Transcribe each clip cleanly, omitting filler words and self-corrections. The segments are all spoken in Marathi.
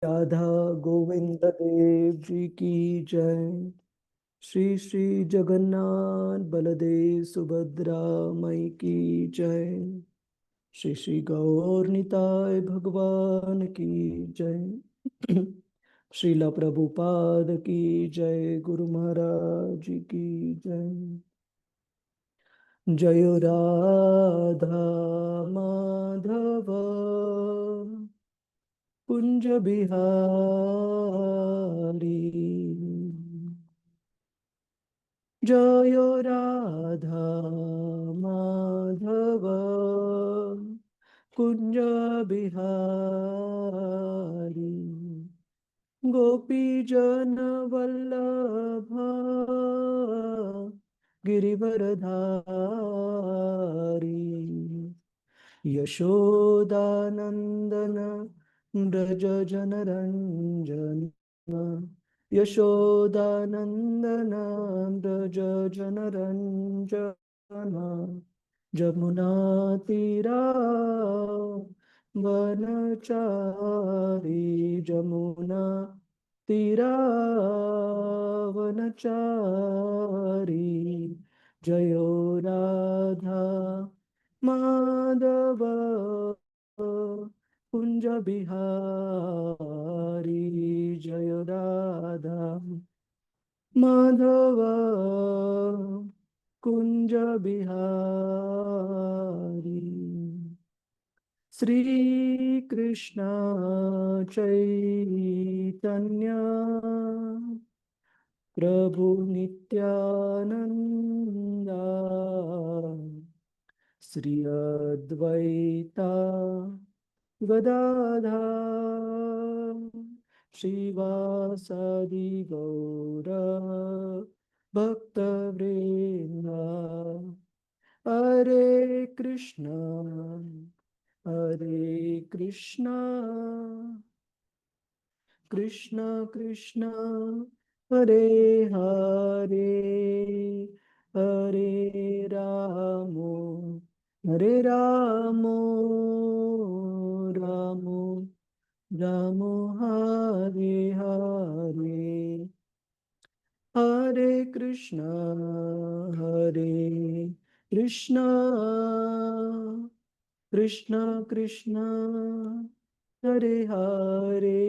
राधा गोविंद देव जी की जय। श्री श्री जगन्नाथ बलदेव सुभद्रा मई की जय। श्री श्री गौर निताय भगवान की जय। श्रीला प्रभुपाद की जय। गुरु महाराज जी की जय। जय राधा माधव कुंज बिहारी। जय राधा माधव कुंज बिहारी। गोपी जन वल्लभ गिरिवरधारी। यशोदानंदन ब्रज जनरंजन। यशोदानंदन ब्रज जनरंजन। जमुना तीरा वनचारी। जमुना तीरा वनचारी। जयो राधा माधव कुंज बिहारी। जय राधा माधव कुंज बिहारी। श्री कृष्ण चैतन्य प्रभु नित्यानंदा। श्री अद्वैता गदाधर श्रीवासादि गौर भक्तवृंद। हरे कृष्ण कृष्ण कृष्ण हरे हरे हरे राम हरे राम राम राम हरे हरे। हरे कृष्ण कृष्ण कृष्ण हरे हरे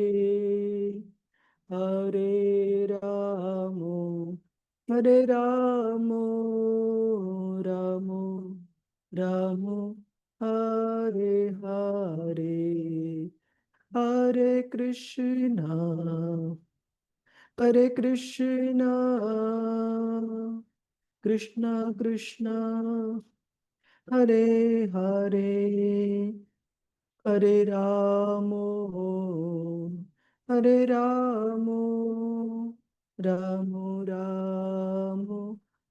हरे राम हरे राम राम राम हरे हरे। हरे कृष्ण कृष्ण कृष्ण हरे हरे हरे राम राम राम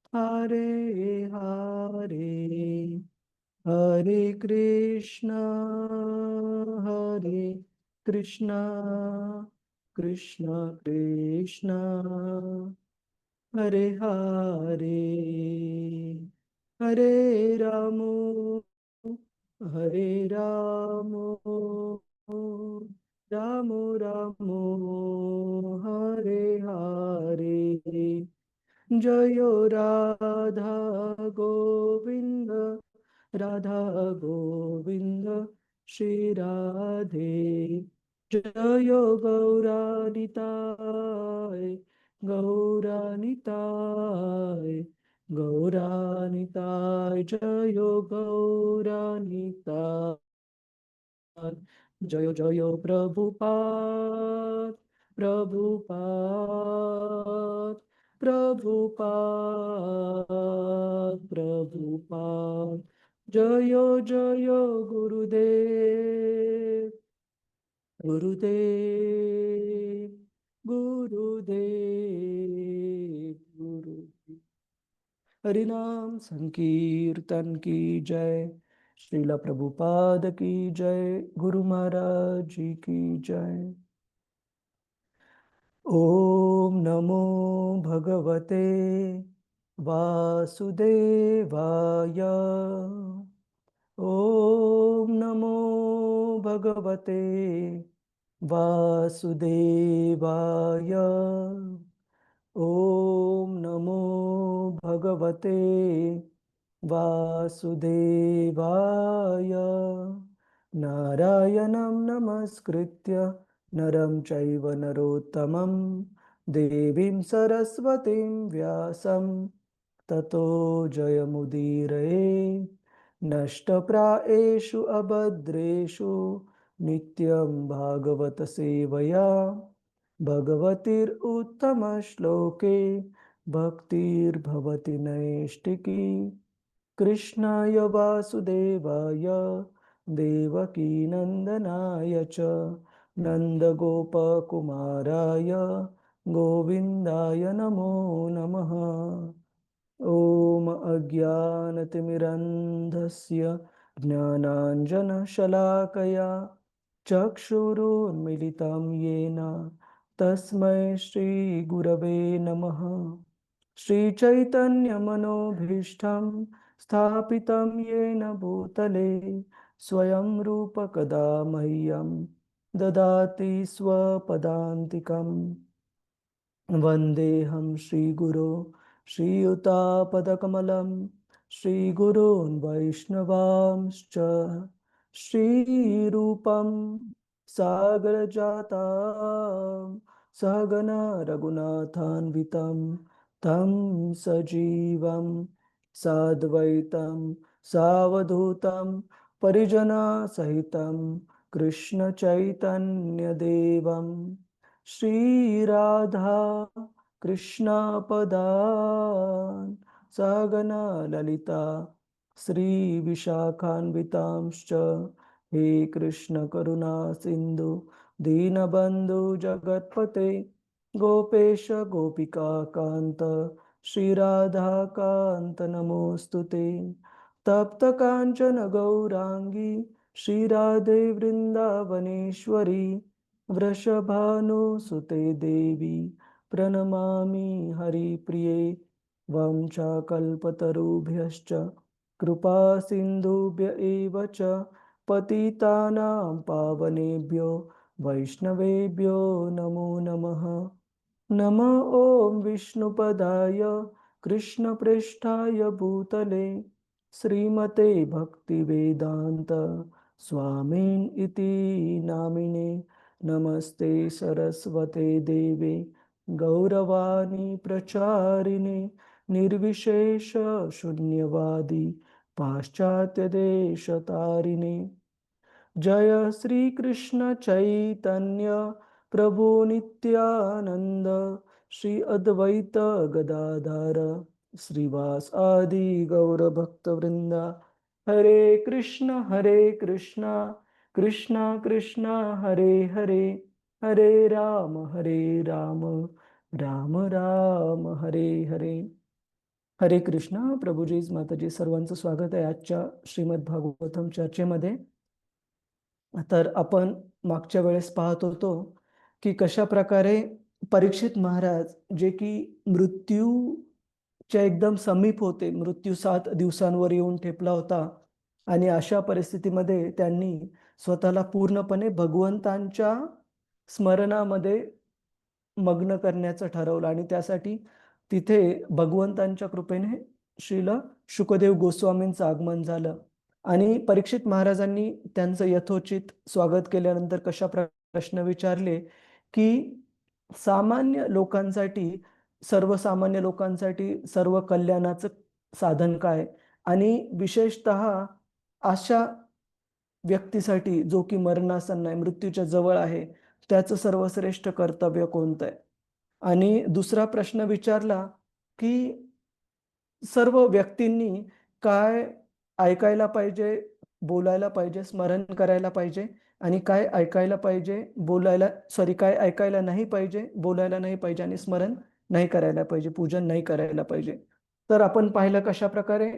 हरे हरे। हरे कृष्ण कृष्ण कृष्ण हरे हरे हरे राम हरे राम राम राम हरे हरे। जयो राधा गोविंद राधा गोविंद श्री राधे। जयो गौरानिताय गौरानिताय गौरानिताय। जयो गौरानिताय। जय जय प्रभुपाद प्रभुपाद प्रभुपाद। जय जय गुरुदेव गुरुदेव गुरुदेव गुरु। हरिनाम संकीर्तन की जय। श्रीला प्रभुपाद की जय। गुरु महाराज जी की जय। ओम नमो भगवते वासुदेवाय। ओम नमो भगवते वासुदेवाय। ओम नमो भगवते वासुदेवाय। नारायणं नमस्कृत्य नरं चैव नरोत्तमं देवीं सरस्वतीं व्यासं ततो जयमुदीरये। नष्टप्रायेषु अभद्रेषु नित्यं भागवत सेवया भगवतीरुत्तमश्लोके भक्तिर्भवति नैष्टिकी। कृष्णाय वासुदेवाय देवकीनन्दनाय च नन्दगोपकुमाराय गोविन्दाय नमो नमः। ॐ अज्ञानतिमिरन्धस्य ज्ञानाञ्जनशलाकया चक्षुरुन्मिलितं येन तस्मै श्रीगुरवे नमः। श्रीचैतन्यमनोभीष्टं स्थापितं येन भूतले स्वयं रूप कदा मह्यं ददाति स्वपदान्तिकम्। वन्देऽहं श्रीगुरो श्रीयुतापदकमलं श्रीगुरून् वैष्णवांश्च श्रीरूपं सागरजातं सहगना रघुनाथान्वितं तं सजीवं साद्वैतं सावधूतं परिजनसहितं कृष्णचैतन्यदेवं श्रीराधा कृष्णपदान् सहगना ललिता श्रीविशाखान्वितांश्च हे कृष्ण करुणा सिन्धु दीनबन्धु जगत्पते गोपेश गोपिका कान्त श्रीराधाकान्त नमोऽस्तुते। तप्त काञ्चन गौराङ्गी श्रीराधे वृन्दावनेश्वरी वृषभानुसुते देवी प्रणमामि हरिप्रिये। वंशाकल्पतरुभ्यश्च कृपा सिन्धुभ्य एव च पतितानां पावनेभ्यो वैष्णवेभ्यो नमो नमः। नमः ॐ विष्णुपदाय कृष्णप्रेष्ठाय भूतले श्रीमते भक्तिवेदान्त स्वामिन् इति नामिने। नमस्ते सरस्वते देवे गौरवाणी प्रचारिणे निर्विशेष शून्यवादी पाश्चात्यदेशतारिणे। जय श्री कृष्ण चैतन्य प्रभु नित्यानंद श्री अद्वैत गदाधर श्रीवास आदि गौर भक्त वृंदा। हरे कृष्ण कृष्ण कृष्ण हरे हरे, हरे राम राम राम हरे हरे। हरे कृष्ण प्रभुजीज माताजी सर्वांचं स्वागत आहे आजच्या श्रीमद भागवतम चर्चेमध्ये। तर आपण मागच्या वेळेस पाहत होतो की कशा प्रकारे परीक्षित महाराज जे की मृत्यूच्या एकदम समीप होते, मृत्यू 7 दिवसांवर येऊन ठेपला होता आणि अशा परिस्थितीमध्ये त्यांनी स्वतःला पूर्णपणे भगवंतांच्या स्मरणामध्ये मग्न करण्याचं ठरवलं आणि त्यासाठी तिथे भगवंतांच्या कृपेने श्रील शुकदेव गोस्वामींचं आगमन झालं आणि परीक्षित महाराजांनी त्यांचं यथोचित स्वागत केल्यानंतर कशा प्रश्न विचारले की सामान्य लोकांसाठी, सर्वसामान्य लोकांसाठी सर्व कल्याणाचं साधन काय आणि विशेषतः अशा व्यक्तीसाठी जो की मरणासन आहे, मृत्यूच्या जवळ आहे, त्याचं सर्वश्रेष्ठ कर्तव्य कोणतं आहे। आणि दुसरा प्रश्न विचारला की सर्व व्यक्तींनी काय ऐकायला पाहिजे, बोलायला पाहिजे, स्मरण करायला पाहिजे आणि काय ऐकायला पाहिजे, बोलायला काय ऐकायला नाही पाहिजे, बोलायला नाही पाहिजे आणि स्मरण नाही करायला पाहिजे, पूजन नाही करायला पाहिजे। तर आपण पाहिलं कशा प्रकारे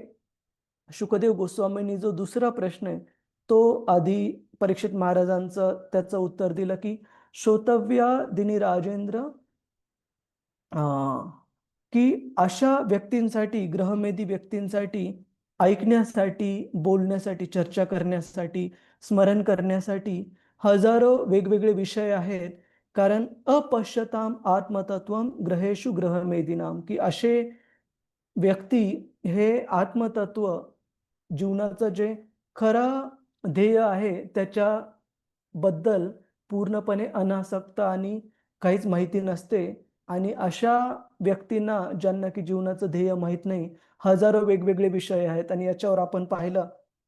शुकदेव गोस्वामींनी जो दुसरा प्रश्न आहे तो आधी परीक्षित महाराजांचं त्याचं उत्तर दिलं की श्रोतव्या दिनी राजेंद्र, की अशा व्यक्तींसाठी, ग्रहमेधी व्यक्तींसाठी ऐकण्यासाठी, बोलण्यासाठी, चर्चा करण्यासाठी, स्मरण करण्यासाठी हजारो वेगवेगळे विषय आहेत. कारण अपश्यताम आत्मतत्वम ग्रहेषु ग्रहमेदिनाम, की असे व्यक्ती हे आत्मतत्व जीवनाचं जे खरं ध्येय आहे त्याच्याबद्दल पूर्णपणे अनासक्त आणि काहीच माहिती नसते. आणि अशा व्यक्तींना ज्यांना की जीवनाचं ध्येय माहीत नाही, हजारो वेगवेगळे विषय आहेत आणि याच्यावर आपण पाहिलं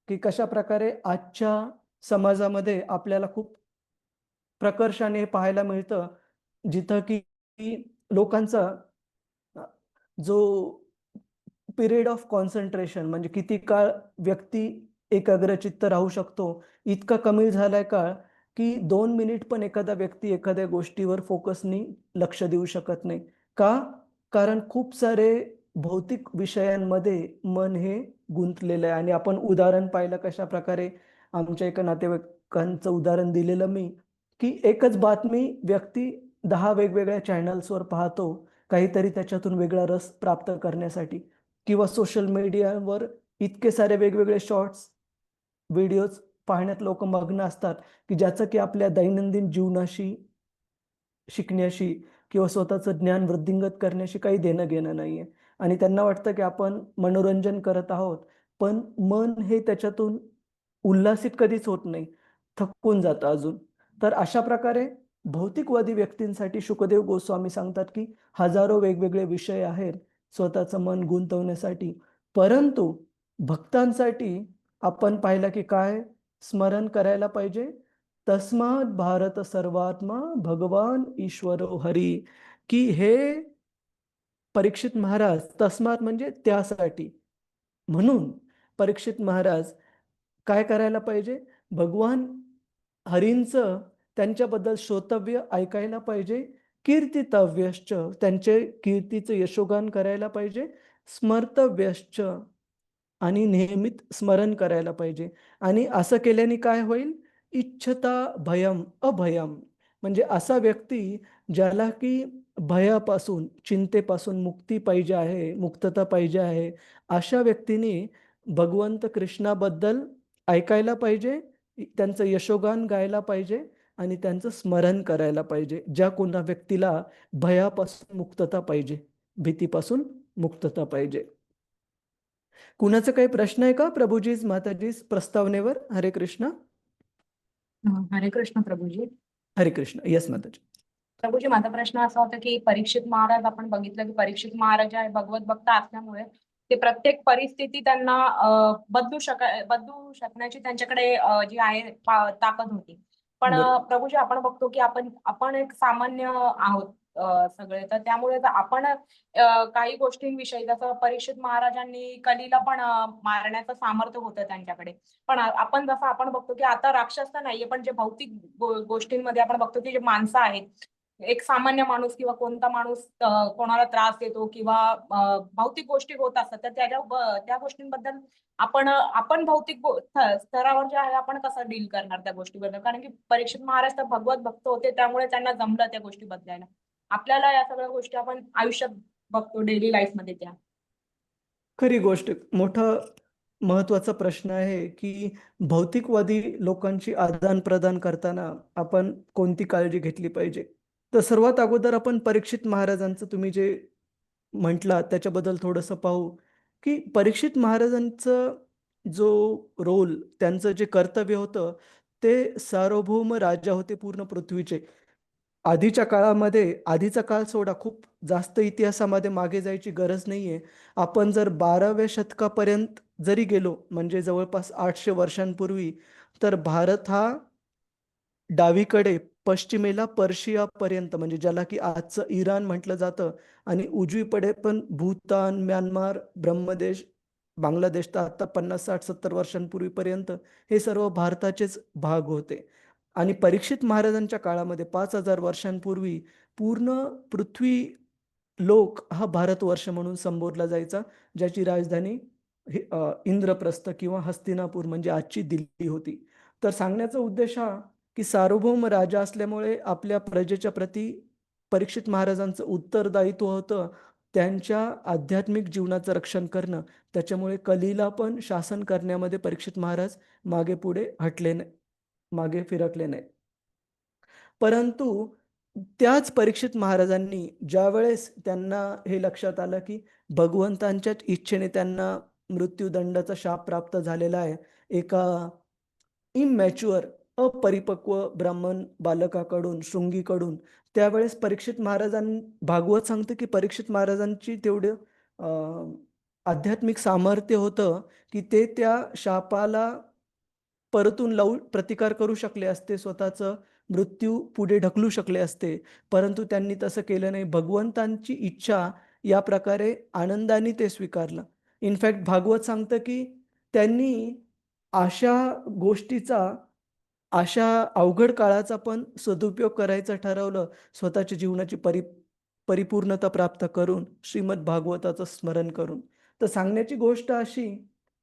की कशा प्रकारे आजच्या समाजामध्ये आपल्याला खूप प्रकर्षाने पाहायला मिळतं, जिथं की लोकांचा अ, जो पिरियड ऑफ कॉन्सन्ट्रेशन म्हणजे किती काळ व्यक्ती एकाग्रचित्त राहू शकतो, इतका कमी झालाय काळ, की 2 मिनिट पण एखादा व्यक्ती एखाद्या गोष्टीवर फोकसनी लक्ष देऊ शकत नाही. का? कारण खूप सारे भौतिक विषयांमध्ये मन हे गुंतलेलं आहे. आणि आपण उदाहरण पाहिलं कशाप्रकारे आमच्या एका नातेवाईकांचं उदाहरण दिलेलं मी, की एकच बातमी व्यक्ती 10 वेगवेगळ्या चॅनल्सवर पाहतो, काहीतरी त्याच्यातून वेगळा रस प्राप्त करण्यासाठी. किंवा सोशल मीडियावर इतके सारे वेगवेगळे शॉर्ट्स, व्हिडिओज पाहण्यात लोकं मग्न असतात, की ज्याचं की आपल्या दैनंदिन जीवनाशी, शिकण्याशी किंवा स्वतःचं ज्ञान वृद्धिंगत करण्याशी काही देणं-घेणं नाहीये. आणि त्यांना वाटतं, की आपण मनोरंजन करत आहोत, पण मन हे त्याच्यातून उल्हासित कधीच होत नाही. थकून जातं अजून. तर अशा प्रकारे भौतिकवादी व्यक्तींसाठी शुकदेव गोस्वामी सांगतात, की हजारो वेगवेगळे विषय आहेत स्वतःचं मन गुंतवण्यासाठी. परंतु भक्तांसाठी आपण पाहिलं, की काय स्मरण करायला पाहिजे? तस्मात् भारत सर्वात्मा भगवान ईश्वरो हरी, की हे परीक्षित महाराज, तस्मात म्हणजे त्यासाठी. म्हणून परीक्षित महाराज काय करायला पाहिजे? भगवान हरींचं त्यांच्याबद्दल श्रोतव्य ऐकायला पाहिजे. कीर्तितव्यश्च, त्यांचे कीर्तीचं यशोगान करायला पाहिजे. स्मर्तव्यश्च, आणि नेहमीच स्मरण करायला पाहिजे. आणि असं केल्याने काय होईल? इच्छता भयम अभयम, म्हणजे असा व्यक्ती ज्याला की भयापासून, चिंतेपासून मुक्ती पाहिजे आहे, मुक्तता पाहिजे आहे, अशा व्यक्तीने भगवंत कृष्णाबद्दल ऐकायला पाहिजे, त्यांचं यशोगान गायला पाहिजे आणि त्यांचं स्मरण करायला पाहिजे. ज्या कोणा व्यक्तीला भयापासून मुक्तता पाहिजे, भीतीपासून मुक्तता पाहिजे. कुणाचा काही प्रश्न आहे का प्रभुजीज, माताजीज प्रस्तावनेवर? हरे कृष्ण. हरे कृष्ण प्रभूजी. हरे कृष्ण. येस माताजी. प्रभूजी, माझा प्रश्न असा होता की परीक्षित महाराज, आपण बघितलं की परीक्षित महाराज आहे भगवत भक्त असल्यामुळे ते प्रत्येक परिस्थिती त्यांना बदलू शकण्याची त्यांच्याकडे जी आहे ताकद होती. पण बरोबर. प्रभूजी, आपण बघतो की आपण आपण एक सामान्य आहोत सगळे. तर त्यामुळे जर आपण काही गोष्टींविषयी, जसं परीक्षित महाराजांनी कलीला पण मारण्याचं सामर्थ्य होतं त्यांच्याकडे. पण आपण बघतो की आता राक्षस तर नाहीये, पण जे भौतिक गोष्टींमध्ये आपण बघतो की जे माणसं आहेत, एक सामान्य माणूस किंवा कोणता माणूस कोणाला त्रास देतो किंवा भौतिक गोष्टी होत असतात, तर त्या गोष्टींबद्दल आपण भौतिक स्तरावर जे आहे आपण कसं डील करणार त्या गोष्टीबद्दल? कारण की परीक्षित महाराज तर भगवत भक्त होते, त्यामुळे त्यांना जमलं त्या गोष्टी बदलायला. आपल्याला या सगळ्या गोष्टी आपण आयुष्यात बघतो डेली लाईफ मध्ये त्या. खरी गोष्ट. मोठा महत्त्वाचा प्रश्न आहे, की भौतिकवादी लोकांची आदान-प्रदान करताना आपण कोणती काळजी घेतली पाहिजे? तर सर्वात अगोदर आपण परीक्षित महाराजांचं तुम्ही जे म्हटलात त्याच्याबद्दल थोडंसं पाहू, की परीक्षित महाराजांचं जो रोल, त्यांचं जे कर्तव्य होतं, ते सार्वभौम राजा होते पूर्ण पृथ्वीचे. आधीच्या काळामध्ये, आधीचा काळ सोडा, खूप जास्त इतिहासामध्ये मागे जायची गरज नाहीये. आपण जर 12व्या शतकापर्यंत जरी गेलो, म्हणजे जवळपास 800 वर्षांपूर्वी, तर भारत हा डावीकडे पश्चिमेला पर्शियापर्यंत, म्हणजे ज्याला की आजचं इराण म्हटलं जातं, आणि उजवीकडे पण भूतान, म्यानमार, ब्रह्मदेश, बांगलादेश, तर आता 50, 60, 70 वर्षांपूर्वीपर्यंत हे सर्व भारताचेच भाग होते. आणि परीक्षित महाराजांच्या काळामध्ये 5000 वर्षांपूर्वी पूर्ण पृथ्वी लोक हा भारतवर्ष म्हणून संबोधला जायचा, ज्याची राजधानी इंद्रप्रस्थ किंवा हस्तिनापूर म्हणजे आजची दिल्ली होती. तर सांगण्याचा उद्देश हा, की सार्वभौम राजा असल्यामुळे आपल्या प्रजेच्या प्रती परीक्षित महाराजांचं उत्तरदायित्व होतं त्यांच्या आध्यात्मिक जीवनाचं रक्षण करणं. त्याच्यामुळे कलीला पण शासन करण्यामध्ये परीक्षित महाराज मागे पुढे हटले नाही, मागे फिरकले नाही. परंतु त्याच परीक्षित महाराजांनी ज्यावेळेस त्यांना हे लक्षात आलं की भगवंतांच्याच इच्छेने त्यांना मृत्यूदंडाचा शाप प्राप्त झालेला आहे एका इमॅच्युअर अपरिपक्व ब्राह्मण बालकाकडून शृंगीकडून, त्यावेळेस परीक्षित भागवत सांगते की परीक्षित महाराजांची तेवढं आध्यात्मिक सामर्थ्य होतं की ते त्या शापाला परतून लावून प्रतिकार करू शकले असते, स्वतःचं मृत्यू पुढे ढकलू शकले असते. परंतु त्यांनी तसं केलं नाही. भगवंतांची इच्छा या प्रकारे आनंदाने ते स्वीकारलं. इनफॅक्ट भागवत सांगतं की त्यांनी अशा गोष्टीचा, अशा अवघड काळाचा पण सदुपयोग करायचं ठरवलं, स्वतःच्या जीवनाची परिपूर्णता प्राप्त करून, श्रीमद भागवताचं स्मरण करून. तर सांगण्याची गोष्ट अशी,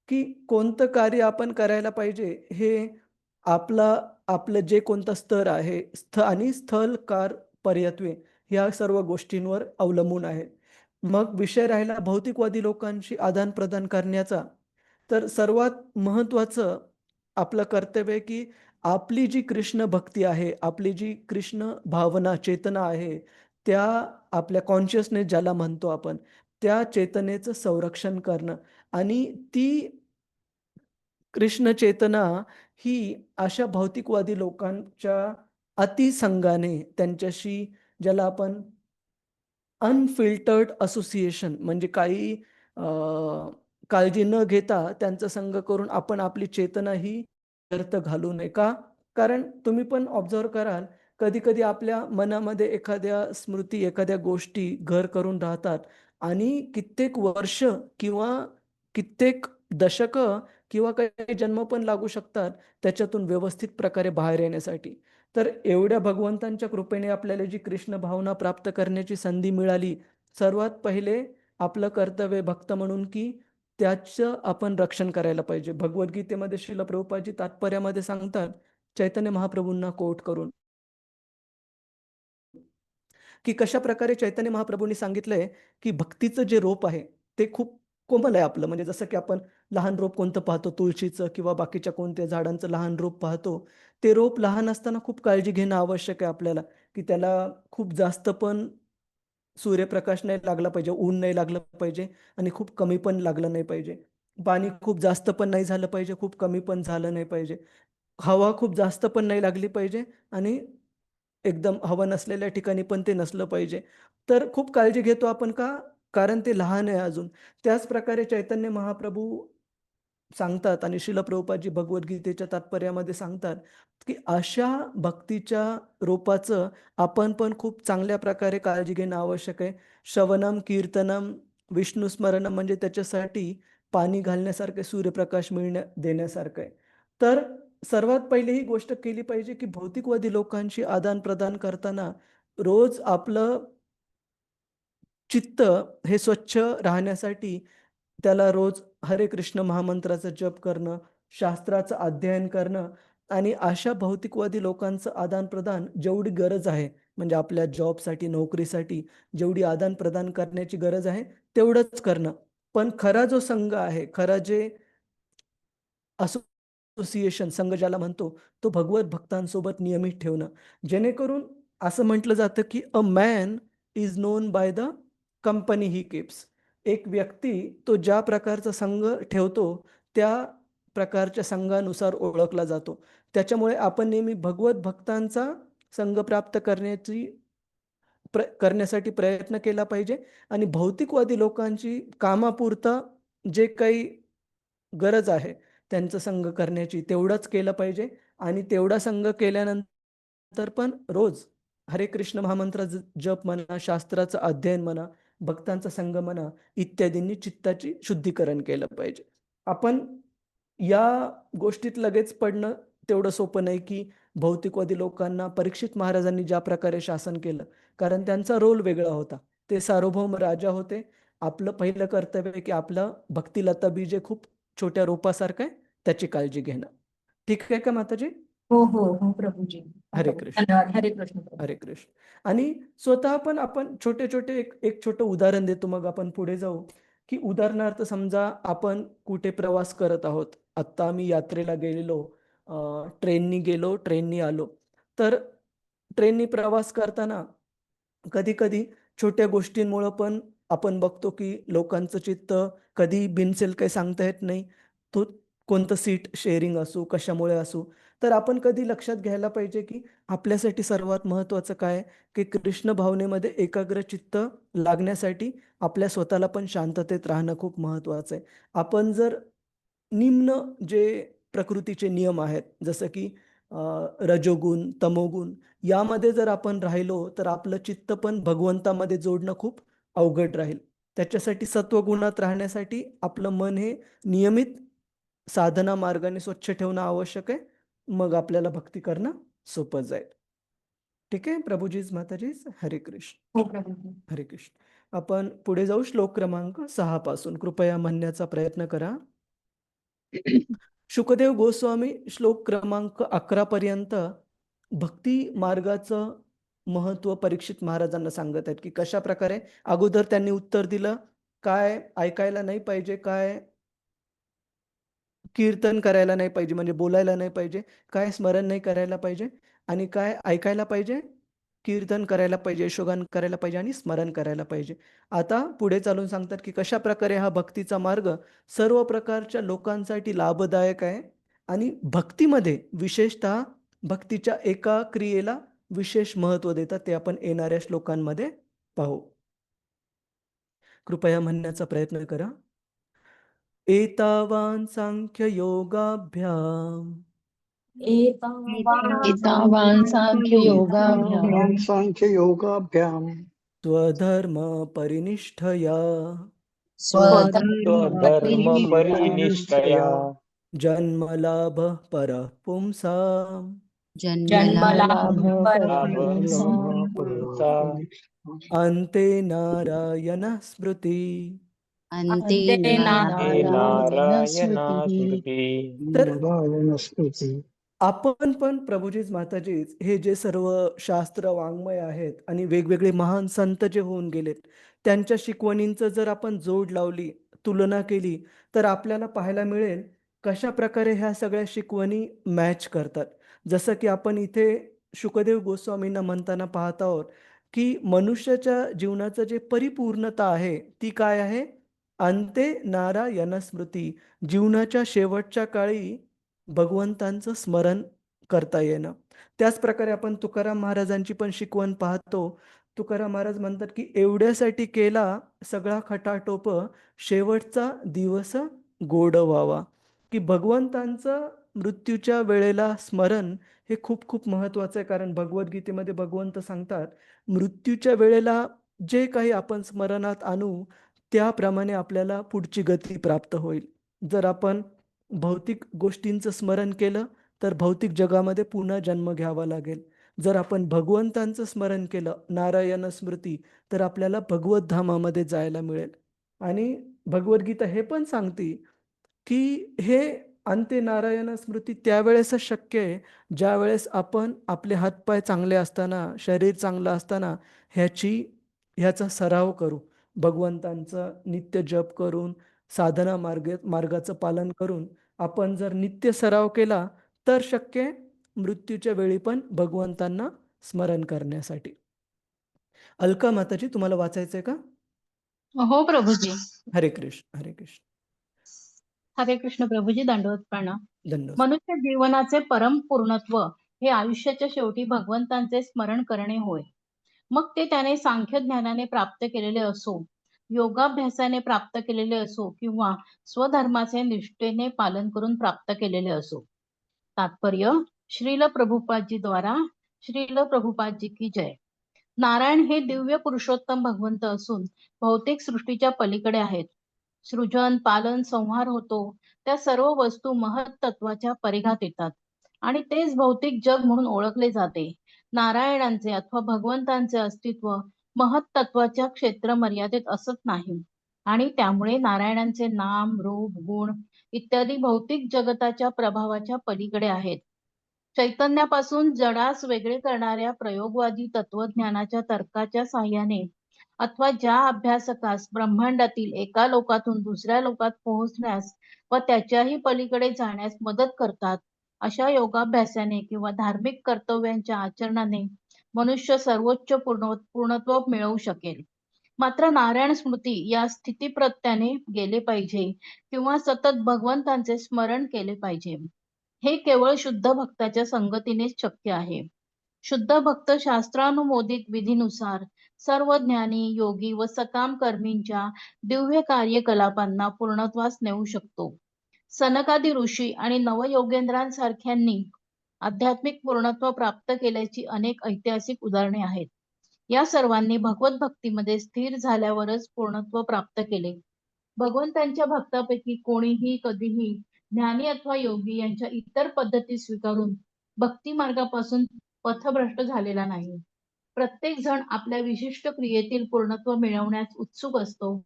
की कोणतं कार्य आपण करायला पाहिजे, हे आपलं जे कोणतं स्तर आहे, आणि स्थल, काळ, पर्यत्वे ह्या सर्व गोष्टींवर अवलंबून आहे. मग विषय राहिला भौतिकवादी लोकांशी आदान-प्रदान करण्याचा, तर सर्वात महत्त्वाचं आपलं कर्तव्य आहे, की आपली जी कृष्ण भक्ती आहे, आपली जी कृष्ण भावना, चेतना आहे, त्या आपल्या कॉन्शियसनेस ज्याला म्हणतो आपण, त्या चेतनेचं संरक्षण करणं आणि ती कृष्ण चेतना ही अशा भौतिकवादी लोकांच्या अतिसंगाने त्यांच्याशी, ज्याला आपण अनफिल्टर्ड असोसिएशन म्हणजे काही अ, काळजी न घेता त्यांचा संग करून आपण आपली चेतना ही व्यर्थ घालू नये. का? कारण तुम्ही पण ऑब्झर्व्ह कराल, कधी-कधी आपल्या मनामध्ये एखाद्या स्मृती, एखाद्या गोष्टी घर करून राहतात आणि कित्येक वर्ष किंवा कित्येक दशकं किंवा काही जन्म पण लागू शकतात त्याच्यातून व्यवस्थित प्रकारे बाहेर येण्यासाठी. तर एवढ्या भगवंतांच्या कृपेने आपल्याला जी कृष्ण भावना प्राप्त करण्याची संधी मिळाली, सर्वात पहिले आपलं कर्तव्य भक्त म्हणून की त्याचं आपण रक्षण करायला पाहिजे. भगवद्गीतेमध्ये श्रील प्रभुपादजी तात्पर्यामध्ये सांगतात, चैतन्य महाप्रभूंना कोट करून, की कशाप्रकारे चैतन्य महाप्रभूंनी सांगितलंय, की भक्तीचं जे रोप आहे, ते खूप कोमल आहे आपलं. म्हणजे जसं की आपण लहान रोप कोणतं पाहतो, तुळशीचं किंवा बाकीच्या कोणत्या झाडांचं लहान रोप पाहतो. ते रोप लहान असताना खूप काळजी घेणं आवश्यक आहे आपल्याला, की त्याला खूप जास्त पण सूर्यप्रकाश नाही लागला पाहिजे, ऊन नाही लागलं पाहिजे आणि खूप कमी पण लागलं नाही पाहिजे. पाणी खूप जास्त पण नाही झालं पाहिजे, खूप कमी पण झालं नाही पाहिजे. हवा खूप जास्त पण नाही लागली पाहिजे आणि एकदम हवा नसलेल्या ठिकाणी पण ते नसलं पाहिजे. तर खूप काळजी घेतो आपण का? कारण ते लहान आहे अजून. त्याच प्रकारे चैतन्य महाप्रभू सांगतात आणि श्रील प्रभुपादजी भगवद्गीतेच्या तात्पर्यामध्ये सांगतात, की अशा भक्तीच्या रोपाचं आपण पण खूप चांगल्या प्रकारे काळजी घेणं आवश्यक आहे. श्रवणम, कीर्तनम, विष्णुस्मरणम म्हणजे त्याच्यासाठी पाणी घालण्यासारखं आहे, सूर्यप्रकाश देण्यासारखं आहे. तर सर्वात पहिली ही गोष्ट केली पाहिजे, की भौतिकवादी लोकांशी आदान-प्रदान करताना रोज आपलं चित्त हे स्वच्छ राहण्यासाठी त्याला रोज हरे कृष्ण महामंत्राचा जप करणं, शास्त्राचं अध्ययन करणं आणि अशा भौतिकवादी लोकांचं आदान-प्रदान जेवढी गरज आहे, म्हणजे आपल्या जॉबसाठी, नोकरीसाठी जेवढी आदान-प्रदान करण्याची गरज आहे, तेवढंच करणं. पण खरा जो संघ आहे, खरा जे असोसिएशन संघ ज्याला म्हणतो, तो भगवत भक्तांसोबत नियमित ठेवणं. जेणेकरून असं म्हटलं जातं, की "a man is known by the company he keeps." एक व्यक्ती तो ज्या प्रकारचा संघ ठेवतो, त्या प्रकारच्या संघानुसार ओळखला जातो. त्याच्यामुळे आपण नेहमी भगवत भक्तांचा संघ प्राप्त करण्यासाठी प्रयत्न केला पाहिजे आणि भौतिकवादी लोकांची कामापुरतं जे काही गरज आहे त्यांचा संग करण्याची, तेवढंच केलं पाहिजे आणि तेवढा संग केल्यानंतर पण रोज हरे कृष्ण महामंत्राचा जप म्हणा, शास्त्राचं अध्ययन म्हणा, भक्तांचा संग म्हणा, इत्यादींनी चित्ताची शुद्धीकरण केलं पाहिजे. आपण या गोष्टीत लगेच पडणं तेवढं सोपं नाही, की भौतिकवादी लोकांना परीक्षित महाराजांनी ज्या प्रकारे शासन केलं, कारण त्यांचा रोल वेगळा होता. ते सार्वभौम राजा होते. आपलं पहिलं कर्तव्य आहे, की आपलं भक्तिलता बीज खूप छोट्या रोपासारखं आहे, त्याची काळजी घेणं. ठीक आहे का माताजी? हो, हो, हो प्रभूजी. हो हरे प्रभू. कृष्ण. धन्यवाद. हरे कृष्ण प्रभू. हरे कृष्ण. आणि स्वतः पण आपण छोटे-छोटे एक छोटं उदाहरण देतो, मग आपण पुढे जाऊ, की उदाहरणार्थ समजा आपण कुठे प्रवास करत आहोत. आत्ता आम्ही यात्रेला गेलेलो, ट्रेननी गेलो, ट्रेननी आलो. तर ट्रेननी प्रवास करताना कधी-कधी छोट्या गोष्टींमुळं पण आपण बघतो, की लोकांचं चित्त कधी बिनसेल काही सांगता येत नाही. तो कोणतं सीट शेअरिंग असो, कशामुळे असो. तर आपण कधी लक्षात घ्यायला पाहिजे, की आपल्यासाठी सर्वात महत्त्वाचं काय आहे, की कृष्ण भावनेमध्ये एकाग्र चित्त लागण्यासाठी आपल्या स्वतःला पण शांततेत राहणं खूप महत्त्वाचं आहे. आपण जर निम्न जे प्रकृतीचे नियम आहेत, जसं की रजोगुण, तमोगुण यामध्ये जर आपण राहिलो, तर आपलं चित्त पण भगवंतामध्ये जोडणं खूप अवघड राहील. त्याच्यासाठी सत्वगुणात राहण्यासाठी आपलं मन हे नियमित साधना मार्गाने स्वच्छ ठेवणं आवश्यक आहे. मग आपल्याला भक्ती करणं सोपं जाईल. ठीक आहे. प्रभुजीज, माताजीज, हरे कृष्ण. हो प्रभूजी. हरे कृष्ण. आपण पुढे जाऊ श्लोक क्रमांक 6 पासून. कृपया म्हणण्याचा प्रयत्न करा. शुकदेव गोस्वामी श्लोक क्रमांक 11 पर्यंत भक्ती मार्गाचं महत्त्व परीक्षित महाराजांना सांगत आहेत, की कशाप्रकारे अगोदर त्यांनी उत्तर दिलं, काय ऐकायला नाही पाहिजे, काय कीर्तन करायला नाही पाहिजे, म्हणजे बोलायला नाही पाहिजे, काय स्मरण नाही करायला पाहिजे आणि काय ऐकायला पाहिजे, कीर्तन करायला पाहिजे, यशोगान करायला पाहिजे आणि स्मरण करायला पाहिजे. आता पुढे चालून सांगतात, की कशाप्रकारे हा भक्तीचा मार्ग सर्व प्रकारच्या लोकांसाठी लाभदायक आहे आणि भक्तीमध्ये विशेषतः भक्तीच्या एका क्रियेला विशेष महत्त्व देतात. ते आपण येणाऱ्या श्लोकांमध्ये पाहू. कृपया म्हणण्याचा प्रयत्न करा. एतावान् सांख्ययोगाभ्याम् एतावान् सांख्ययोगाभ्याम् सांख्ययोगाभ्याम स्वधर्म परिनिष्ठया स्वधर्म परिनिष्ठया जन्मलाभः परः पुंसाम् जन्मलाभ अन्ते नारायणः स्मृती. अन्ते अन्ते नारायण स्मृती तर नारायण स्मृती. आपण पण प्रभुजीच माताजीच हे जे सर्व शास्त्र वाङ्मय आहेत आणि वेगवेगळे महान संत जे होऊन गेलेत, त्यांच्या शिकवणींचं जर आपण जोड लावली, तुलना केली, तर आपल्याला पाहायला मिळेल कशा प्रकारे ह्या सगळ्या शिकवणी मॅच करतात. जसं की आपण इथे शुकदेव गोस्वामींना म्हणताना पाहत आहोत, की मनुष्याच्या जीवनाचं जे परिपूर्णता आहे, ती काय आहे? अंते नारायण स्मृती. जीवनाच्या शेवटच्या काळी भगवंतांचं स्मरण करता येणं. त्याचप्रकारे आपण तुकाराम महाराजांची पण शिकवण पाहतो. तुकाराम महाराज म्हणतात, की एवढ्यासाठी केला सगळा खटाटोप, शेवटचा दिवस गोड व्हावा. की भगवंतांचं मृत्यूच्या वेळेला स्मरण हे खूप खूप महत्त्वाचं आहे. कारण भगवद्गीतेमध्ये भगवंत सांगतात, मृत्यूच्या वेळेला जे काही आपण स्मरणात आणू, त्याप्रमाणे आपल्याला पुढची गती प्राप्त होईल. जर आपण भौतिक गोष्टींचं स्मरण केलं, तर भौतिक जगामध्ये पुन्हा जन्म घ्यावा लागेल. जर आपण भगवंतांचं स्मरण केलं, नारायण स्मृती, तर आपल्याला भगवत धामामध्ये जायला मिळेल. आणि भगवद्गीता हे पण सांगते, की हे अंते नारायण स्मृती त्यावेळेसच शक्य आहे, ज्यावेळेस आपण आपले हातपाय चांगले असताना, शरीर चांगलं असताना ह्याचा सराव करू. भगवंतांचा नित्य जप करून, साधना मार्गाचं पालन करून आपण जर नित्य सराव केला, तर शक्य आहे मृत्यूच्या वेळी पण भगवंतांना स्मरण करण्यासाठी. अलका माताजी, तुम्हाला वाचायचंय का? हो प्रभूजी. हरे कृष्ण, हरे कृष्ण. हरे कृष्ण प्रभूजी. दंडवत प्रणाम. धन्यवाद. मनुष्य जीवनाचे परम पूर्णत्व हे आयुष्याच्या शेवटी भगवंतांचे स्मरण करणे होय. मग ते त्याने सांख्य ज्ञानाने प्राप्त केलेले असो, योगाभ्यासाने प्राप्त केलेले असो किंवा स्वधर्माचे निष्ठेने पालन करून प्राप्त केलेले असो. तात्पर्य श्रील प्रभुपादजी द्वारा श्रील प्रभुपादजी की जय. नारायण हे दिव्य पुरुषोत्तम भगवंत असून भौतिक सृष्टीच्या पलीकडे आहेत. सृजन, पालन, संहार होतो त्या सर्व वस्तू महत तत्वाच्या परिघात येतात आणि तेच भौतिक जग म्हणून ओळखले जाते. नारायणांचे अथवा भगवंतांचे अस्तित्व महत तत्वाच्या क्षेत्र मर्यादेत असत नाही आणि त्यामुळे नारायणांचे नाम, रूप, गुण इत्यादी भौतिक जगताच्या प्रभावाच्या पलीकडे आहेत. चैतन्यापासून जडास वेगळे करणाऱ्या प्रयोगवादी तत्वज्ञानाच्या तर्काच्या साहाय्याने अथवा ज्या अभ्यासकास ब्रह्मांडातील एका लोकातून दुसऱ्या लोकात पोहोचण्यास व त्याच्याही पलीकडे जाण्यास मदत करतात, अशा योगाभ्यासाने किंवा धार्मिक कर्तव्यांच्या आचरणाने मनुष्य सर्वोच्च पूर्णत्व मिळवू शकेल. मात्र नारायण स्मृती या स्थितीप्रत्याने गेले पाहिजे किंवा सतत भगवंतांचे स्मरण केले पाहिजे. हे केवळ शुद्ध भक्ताच्या संगतीनेच शक्य आहे. शुद्ध भक्त शास्त्रानुमोदित विधीनुसार सर्व ज्ञानी, योगी व सकाम कर्मींच्या दिव्य कार्यकलापांना पूर्णत्वास नेऊ शकतो. सनकादी ऋषी आणि नवयोगेंद्रांसारख्यांनी आध्यात्मिक पूर्णत्व प्राप्त केल्याची अनेक ऐतिहासिक उदाहरणे आहेत. या सर्वांनी भगवत भक्तीमध्ये स्थिर झाल्यावरच पूर्णत्व प्राप्त केले. भगवंतांच्या भक्तापैकी कोणीही कधीही ज्ञानी अथवा योगी यांच्या इतर पद्धती स्वीकारून भक्ती मार्गापासून पथभ्रष्ट झालेला नाही. प्रत्येक जण आपल्या विशिष्ट क्रियेतील पूर्णत्व मिळवण्यास उत्सुक असतो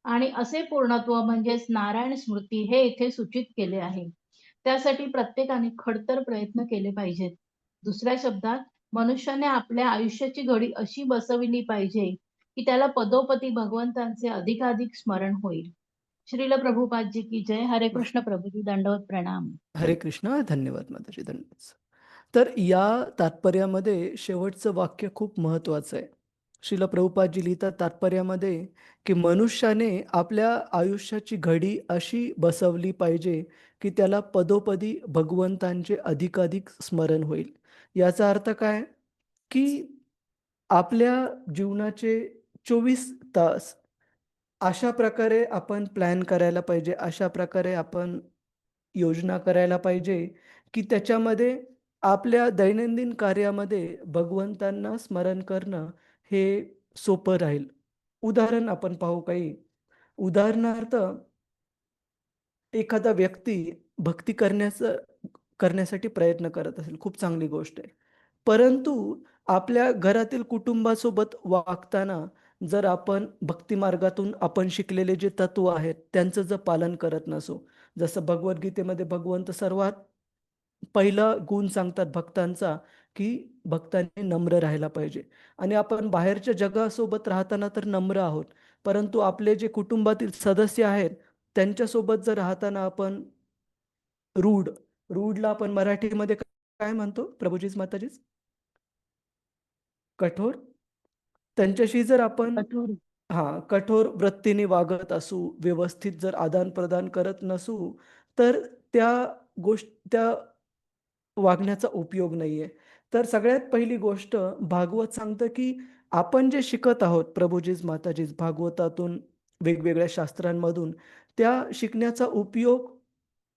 आणि असे पूर्णत्व म्हणजेच नारायण स्मृती हे येथे सूचित केले आहे. त्यासाठी प्रत्येकाने खडतर प्रयत्न केले पाहिजेत. दुसऱ्या शब्दात मनुष्याने आपल्या आयुष्याची घडी अशी बसविली पाहिजे की त्याला पदोपदी भगवंतांचे अधिकाधिक स्मरण होईल. श्रील प्रभुपादजी की जय. हरे कृष्ण प्रभुजी. दंडवत प्रणाम. हरे कृष्ण. धन्यवाद माताजी, धन्यवाद. तर या तात्पर्यामध्ये शेवटचं वाक्य खूप महत्वाचं आहे. श्रील प्रभुपादजी लिहितात तात्पर्यामध्ये की मनुष्याने आपल्या आयुष्याची घडी अशी बसवली पाहिजे की त्याला पदोपदी भगवंतांचे अधिकाधिक स्मरण होईल. याचा अर्थ काय की आपल्या जीवनाचे 24 तास अशा प्रकारे आपण प्लॅन करायला पाहिजे, अशा प्रकारे आपण योजना करायला पाहिजे की त्याच्यामध्ये आपल्या दैनंदिन कार्यामध्ये भगवंतांना स्मरण करणं हे सोपं राहील. उदाहरण आपण पाहू काही. उदाहरणार्थ एखादा व्यक्ती भक्ती करण्यासाठी प्रयत्न करत असेल, खूप चांगली गोष्ट आहे. परंतु आपल्या घरातील कुटुंबासोबत वागताना जर आपण भक्ती मार्गातून आपण शिकलेले जे तत्व आहेत त्यांचं जर पालन करत नसू, जसं भगवद्गीतेमध्ये भगवंत सर्वात पहिला गुण सांगतात भक्तांचा की भक्तांनी नम्र राहायला पाहिजे. आणि आपण बाहेरच्या जगासोबत राहताना तर नम्र आहोत, परंतु आपले जे कुटुंबातील सदस्य आहेत त्यांच्यासोबत जर राहताना आपण रूडला आपण मराठीमध्ये काय म्हणतो प्रभूजीच माताजीच? कठोर. त्यांच्याशी जर आपण कठोर वृत्तीने वागत असू, व्यवस्थित जर आदान प्रदान करत नसू, तर त्या वागण्याचा उपयोग नाहीये. तर सगळ्यात पहिली गोष्ट भागवत सांगतं की आपण जे शिकत आहोत प्रभूजीच माताजीच भागवतातून, वेगवेगळ्या शास्त्रांमधून, त्या शिकण्याचा उपयोग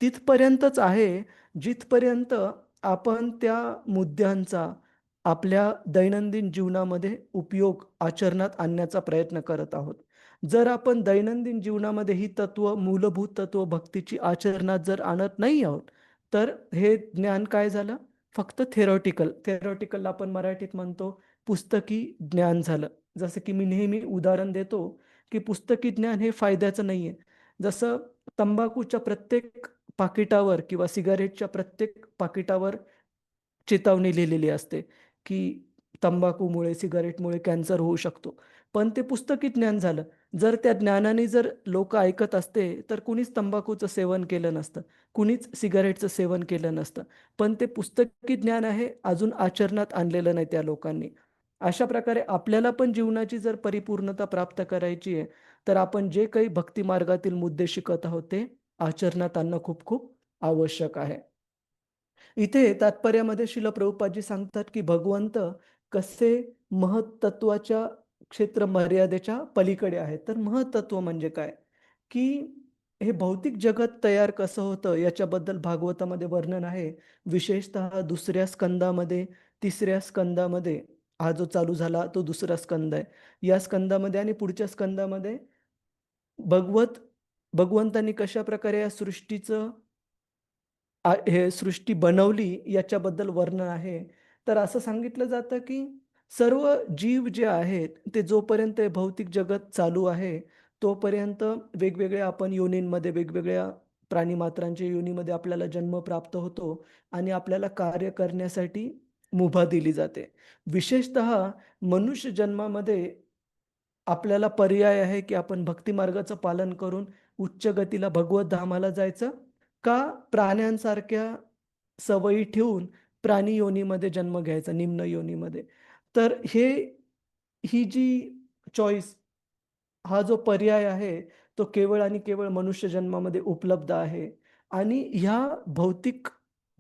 तिथपर्यंतच आहे जिथपर्यंत आपण त्या मुद्द्यांचा आपल्या दैनंदिन जीवनामध्ये उपयोग आचरणात आणण्याचा प्रयत्न करत आहोत. जर आपण दैनंदिन जीवनामध्ये ही तत्व, मूलभूत तत्व भक्तीची आचरणात जर आणत नाही आहोत, तर हे ज्ञान काय झालं? फक्त थेरॉटिकल आपण मराठीत म्हणतो पुस्तकी ज्ञान झालं. जसं की मी नेहमी उदाहरण देतो की पुस्तकी ज्ञान हे फायद्याचं नाहीये. जसं तंबाखूच्या प्रत्येक पाकिटावर किंवा सिगारेटच्या प्रत्येक पाकिटावर चेतावणी लिहिलेली असते की तंबाखूमुळे, सिगारेटमुळे कॅन्सर होऊ शकतो. पण ते पुस्तकी ज्ञान झालं. जर त्या ज्ञानाने जर लोक ऐकत असते तर कुणीच तंबाखूचं सेवन केलं नसतं, कुणीच सिगारेटचं सेवन केलं नसतं. पण ते पुस्तकी ज्ञान आहे, अजून आचरणात आणलेलं नाही त्या लोकांनी. अशा प्रकारे आपल्याला पण जीवनाची जर परिपूर्णता प्राप्त करायची आहे, तर आपण जे काही भक्ती मार्गातील मुद्दे शिकत आहोत ते आचरणात आणणं खूप खूप आवश्यक आहे. इथे तात्पर्यामध्ये श्रील प्रभुपादजी सांगतात की भगवंत कसे महत्त्वाच्या क्षेत्र मर्यादेच्या पलीकडे आहेत. तर महत्त्व म्हणजे काय की हे भौतिक जगत तयार कसं होतं याच्याबद्दल भागवतामध्ये वर्णन आहे. विशेषतः दुसऱ्या स्कंदामध्ये, तिसऱ्या स्कंदामध्ये, हा जो चालू झाला तो दुसरा स्कंद आहे. या स्कंदामध्ये आणि पुढच्या स्कंदामध्ये भगवंतांनी कशा प्रकारे या सृष्टीचं हे सृष्टी बनवली याच्याबद्दल वर्णन आहे. तर असं सांगितलं जातं की सर्व जीव जे आहेत ते जोपर्यंत हे भौतिक जगत चालू आहे तोपर्यंत वेगवेगळ्या आपण योनींमध्ये, वेगवेगळ्या प्राणीमात्रांच्या योनीमध्ये आपल्याला जन्म प्राप्त होतो आणि आपल्याला कार्य करण्यासाठी मुभा दिली जाते. विशेषतः मनुष्य जन्मामध्ये आपल्याला पर्याय आहे की आपण भक्ती मार्गाचं पालन करून उच्च गतीला भगवत धामाला जायचं का प्राण्यांसारख्या सवयी ठेवून प्राणी योनीमध्ये जन्म घ्यायचा, निम्न योनीमध्ये. तर ही जी चॉईस, हा जो पर्याय आहे, तो केवळ आणि केवळ मनुष्य जन्मामध्ये उपलब्ध आहे. आणि ह्या भौतिक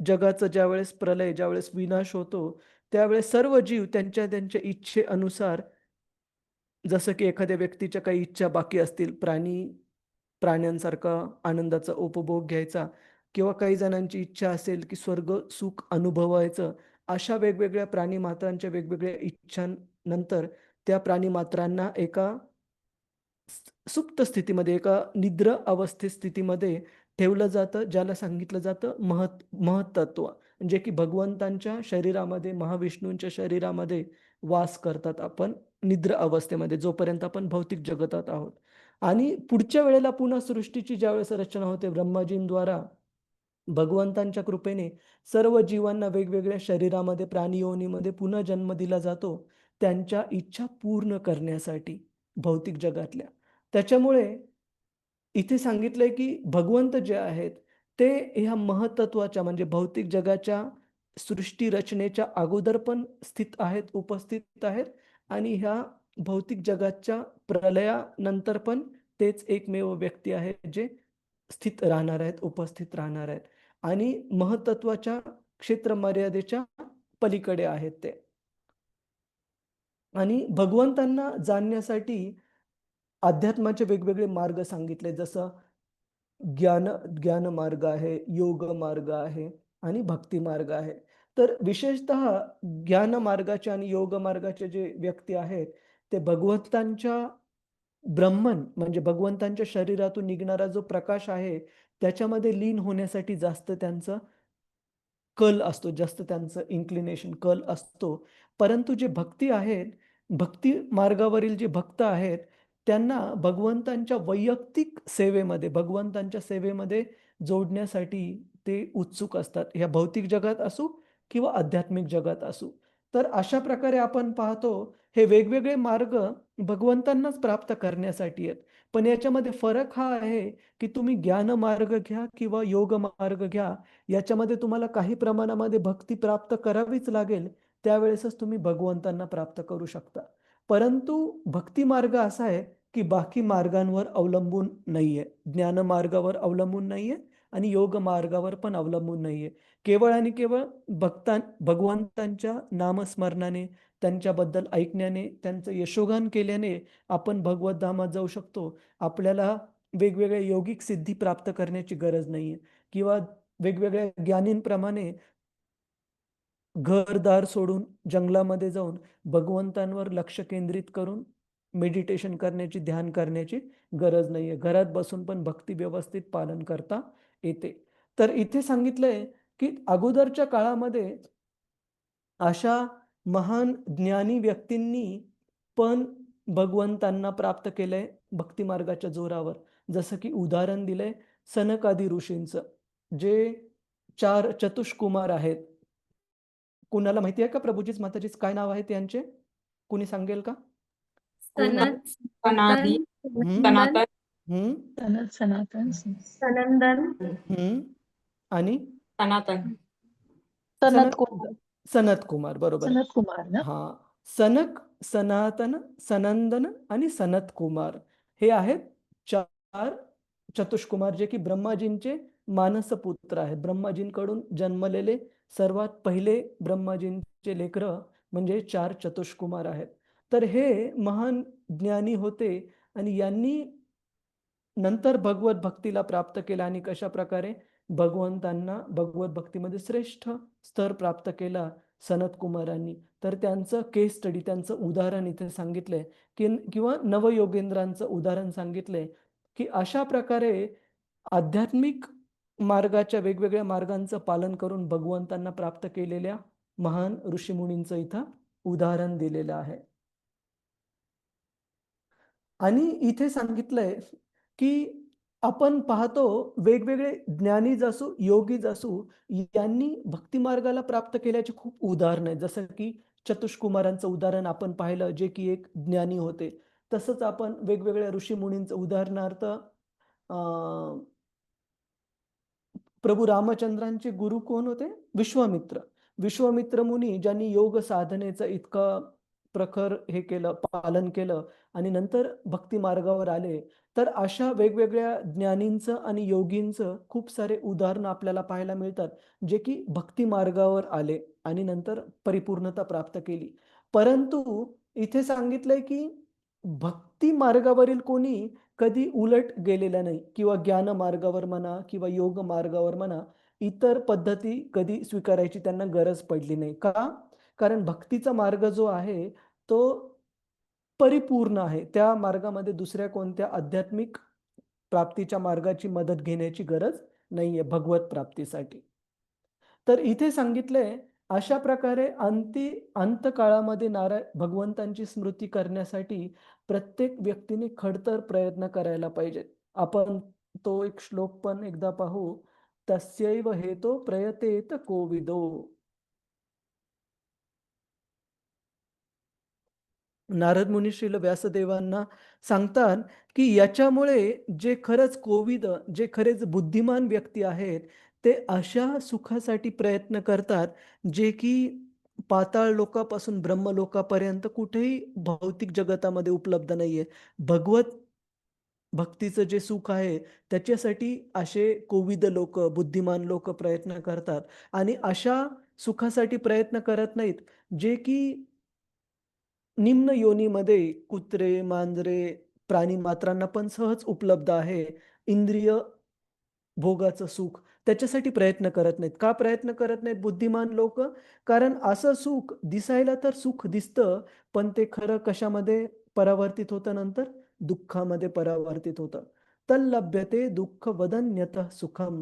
जगाचं ज्यावेळेस प्रलय, ज्यावेळेस विनाश होतो, त्यावेळेस सर्व जीव त्यांच्या त्यांच्या इच्छेनुसार, जसं की एखाद्या व्यक्तीच्या काही इच्छा बाकी असतील, प्राण्यांसारखा आनंदाचा उपभोग घ्यायचा, किंवा काही जणांची इच्छा असेल की स्वर्ग सुख अनुभवायचं. अशा वेगवेगळ्या प्राणीमात्रांच्या वेगवेगळ्या इच्छांनंतर त्या प्राणीमात्रांना एका सुप्त स्थितीमध्ये, एका निद्र अवस्थे स्थितीमध्ये ठेवलं जातं, ज्याला सांगितलं जातं महत्तत्व. जे की भगवंतांच्या शरीरामध्ये, महाविष्णूंच्या शरीरामध्ये वास करतात आपण निद्र अवस्थेमध्ये, जोपर्यंत आपण भौतिक जगतात आहोत. आणि पुढच्या वेळेला पुन्हा सृष्टीची ज्यावेळेस रचना होते ब्रह्माजींद्वारा, भगवंतांच्या कृपेने सर्व जीवांना वेगवेगळ्या शरीरामध्ये, प्राणी योनीमध्ये पुन्हा जन्म दिला जातो, त्यांच्या इच्छा पूर्ण करण्यासाठी भौतिक जगातल्या. त्याच्यामुळे इथे सांगितलंय की भगवंत जे आहेत, ते ह्या महत्त्वाच्या म्हणजे भौतिक जगाच्या सृष्टी रचनेच्या अगोदर पण स्थित आहेत, उपस्थित आहेत, आणि ह्या भौतिक जगाच्या प्रलयानंतर पण तेच एकमेव व्यक्ती आहेत जे स्थित राहणार आहेत, उपस्थित राहणार आहेत, आणि महत्त्वाच्या क्षेत्र मर्यादेच्या पलीकडे आहेत ते. आणि भगवंतांना जाणण्यासाठी अध्यात्माचे वेगवेगळे मार्ग सांगितले, जसं ज्ञान मार्ग आहे, योग मार्ग आहे आणि भक्ती मार्ग आहे. तर विशेषतः ज्ञान मार्गाचे आणि योग मार्गाचे जे व्यक्ती आहेत, ते भगवंतांच्या ब्रह्मन म्हणजे भगवंतांच्या शरीरातून निघणारा जो प्रकाश आहे, त्याच्यामध्ये लीन होण्यासाठी जास्त त्यांचं कल असतो, जास्त त्यांचं इन्क्लिनेशन, कल असतो. परंतु जे भक्ती आहेत, भक्ती मार्गावरील जे भक्त आहेत, त्यांना भगवंतांच्या वैयक्तिक सेवेमध्ये, भगवंतांच्या सेवेमध्ये जोडण्यासाठी ते उत्सुक असतात. ह्या भौतिक जगात असू किंवा आध्यात्मिक जगात असू. तर अशा प्रकारे आपण पाहतो, हे वेगवेगळे मार्ग भगवंतांनाच प्राप्त करण्यासाठी आहेत. पण याच्यामध्ये फरक हा आहे, की तुम्ही ज्ञान मार्ग घ्या किंवा योग मार्ग घ्या, याच्यामध्ये तुम्हाला काही प्रमाणामध्ये भक्ती प्राप्त करावीच लागेल, त्यावेळेसच तुम्ही भगवंतांना प्राप्त करू शकता. परंतु भक्ती मार्ग असा आहे, की बाकी मार्गांवर अवलंबून नाहीये. ज्ञान मार्गावर अवलंबून नाहीये आणि योग मार्गावर पण अवलंबून नाहीये. केवळ आणि केवळ भगवंतांच्या नामस्मरणाने, त्यांच्याबद्दल ऐकण्याने, त्यांचं यशोगान केल्याने आपण भगवत धामात जाऊ शकतो. आपल्याला वेगवेगळ्या योगिक सिद्धी प्राप्त करण्याची गरज नाहीये, किंवा वेगवेगळ्या ज्ञानींप्रमाणे घरदार सोडून जंगलामध्ये जाऊन भगवंतांवर लक्ष केंद्रित करून मेडिटेशन करण्याची, ध्यान करण्याची गरज नाहीये. घरात बसून पण भक्ती व्यवस्थित पालन करता येते. तर इथे सांगितलंय की अगोदरच्या काळामध्ये अशा महान ज्ञानी व्यक्तींनी पण भगवंतांना प्राप्त केलंय भक्ती मार्गाच्या जोरावर. जसं की उदाहरण दिलंय सनकादी ऋषींचं, जे 4 चतुष्कुमार आहेत. कुणाला माहिती आहे का प्रभूजीच, माताजीच, काय नाव आहे त्यांचे? कुणी सांगेल का? सनादी, हम्म, सनातन, हम्म, सनातन हम्म. आणि सनातन, सनत सनत कुमार सनत कुमार, बरोबर आहे. सनत कुमार ना? हा, सनक, सनातन, सनंदन आणि सनत कुमार हे आहेत 4 चतुष्कुमार, जे की ब्रह्माजींचे मानसपुत्र आहेत. ब्रह्माजींकडून जन्मलेले सर्वात पहिले ब्रह्माजींचे लेकरं म्हणजे 4 चतुष्कुमार आहेत. तर हे महान ज्ञानी होते आणि यांनी नंतर भगवत भक्तीला प्राप्त केला आणि कशा प्रकारे भगवंतांना भगवत भक्तीमध्ये श्रेष्ठ स्तर प्राप्त केला सनत कुमारांनी. तर त्यांचं केस स्टडी, त्यांचं उदाहरण इथे सांगितलंय, की किंवा नवयोगेंद्रांचं उदाहरण सांगितलंय, की अशा प्रकारे आध्यात्मिक मार्गाच्या वेगवेगळ्या मार्गांचं पालन करून भगवंतांना प्राप्त केलेल्या महान ऋषीमुनींचं इथं उदाहरण दिलेलं आहे. आणि इथे सांगितलंय की आपण पाहतो वेगवेगळे ज्ञानीज असू, योगीज असू, यांनी भक्ती मार्गाला प्राप्त केल्याची खूप उदाहरणं आहेत. जसं की चतुष्कुमारांचं उदाहरण आपण पाहिलं, जे की एक ज्ञानी होते. तसंच आपण वेगवेगळ्या ऋषीमुनींचं, उदाहरणार्थ प्रभू रामचंद्रांचे गुरु कोण होते? विश्वामित्र. विश्वामित्र मुनी, ज्यांनी योग साधनेचं इतकं प्रखर हे केलं, पालन केलं आणि नंतर भक्ती मार्गावर आले, तर अशा वेगवेगळ्या ज्ञानींचं आणि योगींचं खूप सारे उदाहरणं आपल्याला पाहायला मिळतात, जे की भक्ती मार्गावर आले आणि नंतर परिपूर्णता प्राप्त केली. परंतु इथे सांगितलंय की भक्ती मार्गावरील कोणी कधी उलट गेलेला नाही किंवा ज्ञान मार्गावर म्हणा किंवा योग मार्गावर म्हणा, इतर पद्धती कधी स्वीकारायची त्यांना गरज पडली नाही. का? कारण भक्तीचा मार्ग जो आहे, तो परिपूर्ण आहे. त्या मार्गामध्ये दुसऱ्या कोणत्या आध्यात्मिक प्राप्तीच्या मार्गाची मदत घेण्याची गरज नाहीये भगवत प्राप्तीसाठी. तर इथे सांगितलंय, अशा प्रकारे अंतकाळामध्ये भगवंतांची स्मृती करण्यासाठी प्रत्येक व्यक्तीने खडतर प्रयत्न करायला पाहिजेत. आपण तो एक श्लोक पण एकदा पाहू. तस्यैव हेतो प्रयतेत कोविदो. नारद मुनी श्रील व्यासदेवांना सांगतात, की याच्यामुळे जे खरंच जे खरेच बुद्धिमान व्यक्ती आहेत, ते अशा सुखासाठी प्रयत्न करतात, जे की पाताळ लोकापासून ब्रह्मलोकापर्यंत कुठेही भौतिक जगतामध्ये उपलब्ध नाहीये. भगवत भक्तीचं जे सुख आहे, त्याच्यासाठी असे कोविद लोकं, बुद्धिमान लोकं प्रयत्न करतात आणि अशा सुखासाठी प्रयत्न करत नाहीत, जे की निम्न योनीमध्ये कुत्रे, मांजरे, प्राणीमात्रांना पण सहज उपलब्ध आहे. इंद्रिय भोगाचं सुख, त्याच्यासाठी प्रयत्न करत नाहीत. का प्रयत्न करत नाहीत बुद्धिमान लोकं? कारण असं सुख दिसायला तर सुख दिसतं, पण ते खरं कशामध्ये परावर्तित होतं नंतर? दुःखामध्ये परावर्तित होतं. तल्लभ्यते दुःखवदन्यतः सुखं,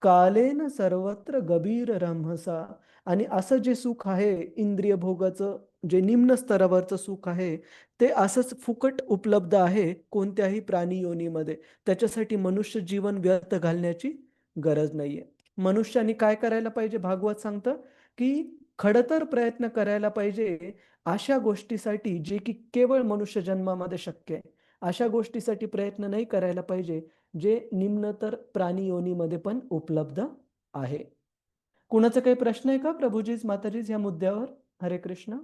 कालेन सर्वत्र गभीर रम्हसा. आणि असं जे सुख आहे, इंद्रिय भोगाचं जे निम्न स्तरावरचं सुख आहे, ते असंच फुकट उपलब्ध आहे कोणत्याही प्राणी योनीमध्ये. त्याच्यासाठी मनुष्य जीवन व्यर्थ घालण्याची गरज नाहीये. मनुष्याने काय करायला पाहिजे? भागवत सांगतं, की खडतर प्रयत्न करायला पाहिजे अशा गोष्टीसाठी जे की केवळ मनुष्य जन्मामध्ये शक्य आहे. अशा गोष्टीसाठी प्रयत्न नाही करायला पाहिजे, जे निम्नतर प्राणी योनीमध्ये पण उपलब्ध आहे. कुणाचा काही प्रश्न आहे का प्रभुजीच, माताजीच या मुद्द्यावर? हरे कृष्ण.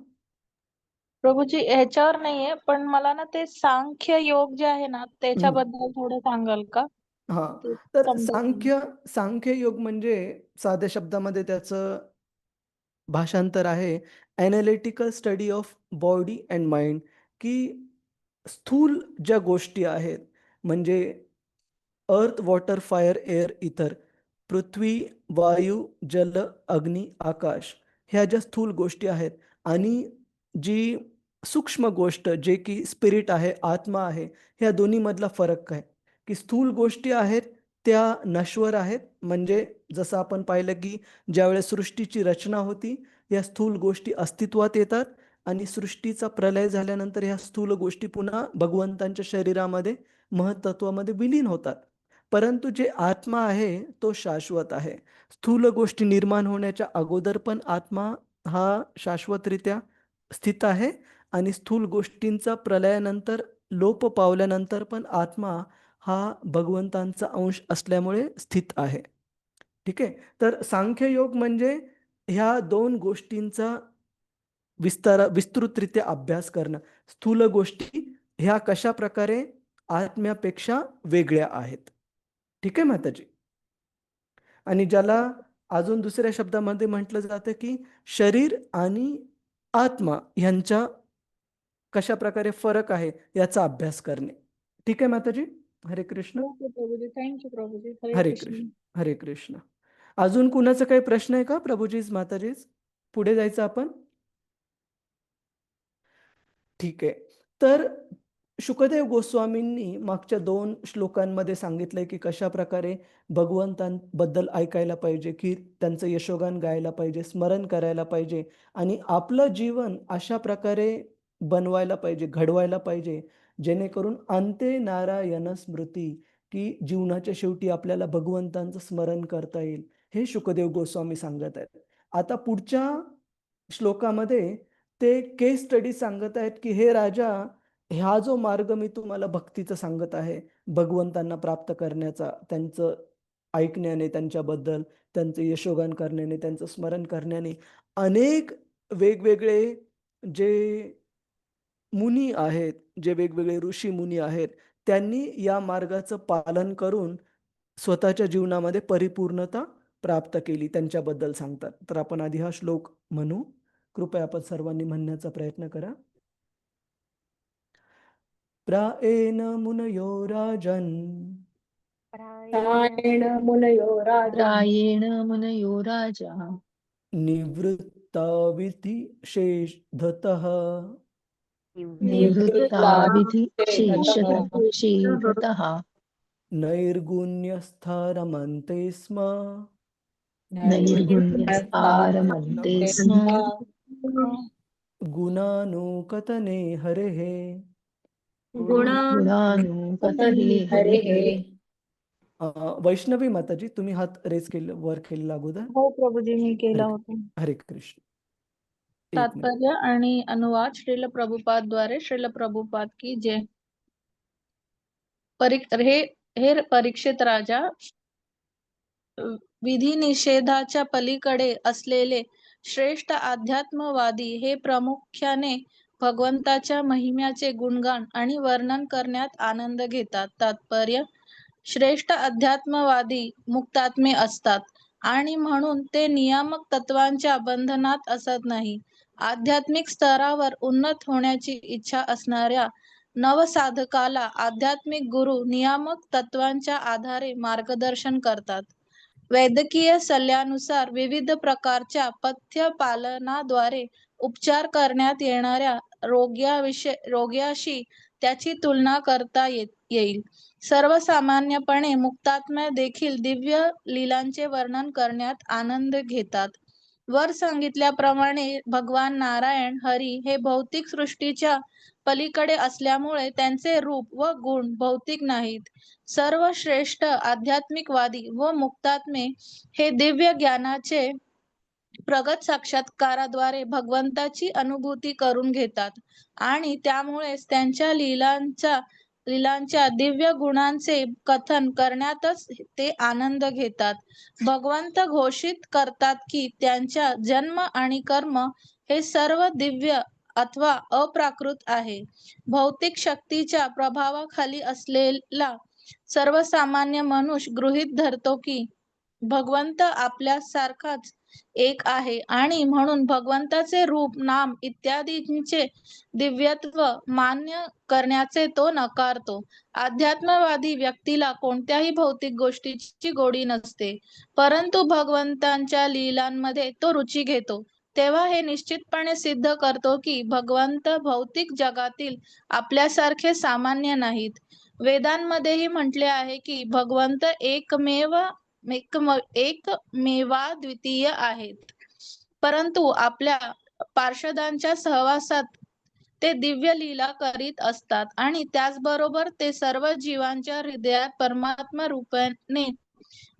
प्रभूजी ह्याच्यावर नाहीये, पण मला ना ते सांख्य योग जे आहे ना, त्याच्याबद्दल थोडं सांगाल का? हां. ते तर समजत नाही. सांख्य योग म्हणजे साध्या शब्दामध्ये त्याचं भाषांतर आहे analytical study of body and mind, की स्थूल ज्या गोष्टी आहेत म्हणजे अर्थ, वॉटर, फायर, एअर, इथर, पृथ्वी, वायू, जल, अग्नी, आकाश, ह्या ज्या स्थूल गोष्टी आहेत आणि जी सूक्ष्म गोष्ट जे की स्पिरिट आहे, आत्मा आहे, ह्या दोन्हीमधला फरक काय? की स्थूल गोष्टी आहेत त्या नश्वर आहेत. म्हणजे जसं आपण पाहिलं की ज्यावेळेस सृष्टीची रचना होती, या स्थूल गोष्टी अस्तित्वात येतात आणि सृष्टीचा प्रलय झाल्यानंतर ह्या स्थूल गोष्टी पुन्हा भगवंतांच्या शरीरामध्ये महत्त्वामध्ये विलीन होतात. परंतु जे आत्मा आहे तो शाश्वत आहे. स्थूल गोष्टी निर्माण होण्याच्या अगोदर पण आत्मा हा शाश्वतरित्या स्थित आहे आणि स्थूल गोष्टींचा प्रलयानंतर लोप पावल्यानंतर पण आत्मा हा भगवंतांचा अंश असल्यामुळे स्थित आहे. ठीक आहे. तर सांख्ययोग म्हणजे ह्या दोन गोष्टींचा विस्तृतरित्या अभ्यास करणं. स्थूल गोष्टी ह्या कशा प्रकारे आत्म्यापेक्षा वेगळ्या आहेत. ठीक आहे माताजी. आणि ज्याला अजून दुसऱ्या शब्दामध्ये म्हटलं जातं की शरीर आणि आत्मा ह्यांच्या कशा प्रकारे फरक आहे याचा अभ्यास करणे. ठीक आहे माताजी. हरे कृष्ण. ओके प्रभूजी, थँक्यू प्रभूजी. हरे हरे कृष्ण. कृष्ण. हरे कृष्ण. अजून कुणाचा काही प्रश्न आहे का प्रभूजीच, माताजीच? पुढे जायचं आपण. ठीक आहे. तर शुकदेव गोस्वामींनी मागच्या 2 श्लोकांमध्ये सांगितलंय, की कशाप्रकारे भगवंतांबद्दल ऐकायला पाहिजे, की त्यांचं यशोगान गायला पाहिजे, स्मरण करायला पाहिजे आणि आपलं जीवन अशा प्रकारे बनवायला पाहिजे, घडवायला पाहिजे, जेणेकरून अंते नारायण स्मृती, की जीवनाच्या शेवटी आपल्याला भगवंतांचं स्मरण करता येईल. हे शुकदेव गोस्वामी सांगत आहेत. आता पुढच्या श्लोकामध्ये ते केस स्टडी सांगत आहेत, की हे राजा, हा जो मार्ग मी तुम्हाला भक्तीचा सांगत आहे, भगवंतांना प्राप्त करण्याचा, त्यांचं ऐकण्याने, त्यांच्याबद्दल त्यांचं यशोगान करण्याने, त्यांचं स्मरण करण्याने अनेक वेगवेगळे जे मुनी आहेत, जे वेगवेगळे ऋषी मुनी आहेत, त्यांनी या मार्गाचं पालन करून स्वतःच्या जीवनामध्ये परिपूर्णता प्राप्त केली, त्यांच्याबद्दल सांगतात. तर आपण आधी हा श्लोक म्हणू. कृपया आपण सर्वांनी म्हणण्याचा प्रयत्न करा. प्राएण मुनयो राजन् प्रायेण मुनयो राजा प्रायेण मुनयो राजा निवृत्ता विधिशेषतः निवृत्ता विधिशेषतः नैर्गुण्यस्था रमन्ते स्म नैर्गुण्यस्तारमन्ते स्म गुणानुकथने हरेः. गुणानुकथने हरेः. वैष्णवी माताजी, तुम्ही हात रेस केले, वर केलेला अगोदर. हो प्रभूजी, मी केला हरे होता. हरे कृष्ण. एक मिनिट. तात्पर्य आणि अनुवाद श्रील प्रभुपाद द्वारे श्रील प्रभुपाद की जय. हे परीक्षित राजा, विधी निषेधाच्या पलीकडे असलेले श्रेष्ठ अध्यात्मवादी हे प्रामुख्याने भगवंताच्या महिम्याचे गुणगान आणि वर्णन करण्यात आनंद घेतात. तात्पर्य: श्रेष्ठ अध्यात्मवादी मुक्तात्मे असतात आणि म्हणून ते नियामक तत्वांच्या बंधनात असत नाही. आध्यात्मिक स्तरावर उन्नत होण्याची इच्छा असणाऱ्या नवसाधकाला आध्यात्मिक गुरु नियामक तत्वांच्या आधारे मार्गदर्शन करतात. वैद्यकीय सल्ल्यानुसार विविध प्रकारच्या पथ्य पालनाद्वारे उपचार करण्यात येणाऱ्या रोग्याशी त्याची तुलना करता येईल. सर्वसामान्यपणे मुक्तात्मे देखील दिव्य लीलांचे वर्णन करण्यात आनंद घेतात. वर सांगितल्याप्रमाणे भगवान नारायण हरी हे भौतिक सृष्टीच्या पलीकडे असल्यामुळे त्यांचे रूप व गुण भौतिक नाहीत. सर्व श्रेष्ठ आध्यात्मिकवादी व मुक्तात्मे हे दिव्य ज्ञानाचे प्रगत साक्षात्काराद्वारे भगवंताची अनुभूती करून घेतात आणि त्यामुळेच त्यांच्या लीलांच्या दिव्य गुणांचे कथन करण्यातच ते आनंद घेतात. भगवंत घोषित करतात की त्यांच्या जन्म आणि कर्म हे सर्व दिव्य अथवा अप्राकृत आहे. भौतिक शक्तीच्या प्रभावाखाली असलेला सर्वसामान्य मनुष्य गृहीत धरतो की भगवंत आपल्यासारखाच एक आहे आणि म्हणून भगवंताचे रूप, नाम इत्यादींचे दिव्यत्व मान्य करण्याचे तो नकारतो. अध्यात्मवादी व्यक्तीला कोणत्याही भौतिक गोष्टीची गोडी नसते, परंतु भगवंतांच्या लीलांमध्ये तो रुची घेतो. तेव्हा हे निश्चितपणे सिद्ध करतो की भगवंत भौतिक जगातील आपल्यासारखे सामान्य नाहीत. वेदांमध्येही म्हटले आहे की भगवंत एकमेवाद्वितीय आहेत, परंतु आपल्या पार्षदांच्या सहवासात ते दिव्य लीला करीत असतात आणि त्याचबरोबर ते सर्व जीवांच्या हृदयात परमात्मा रूपाने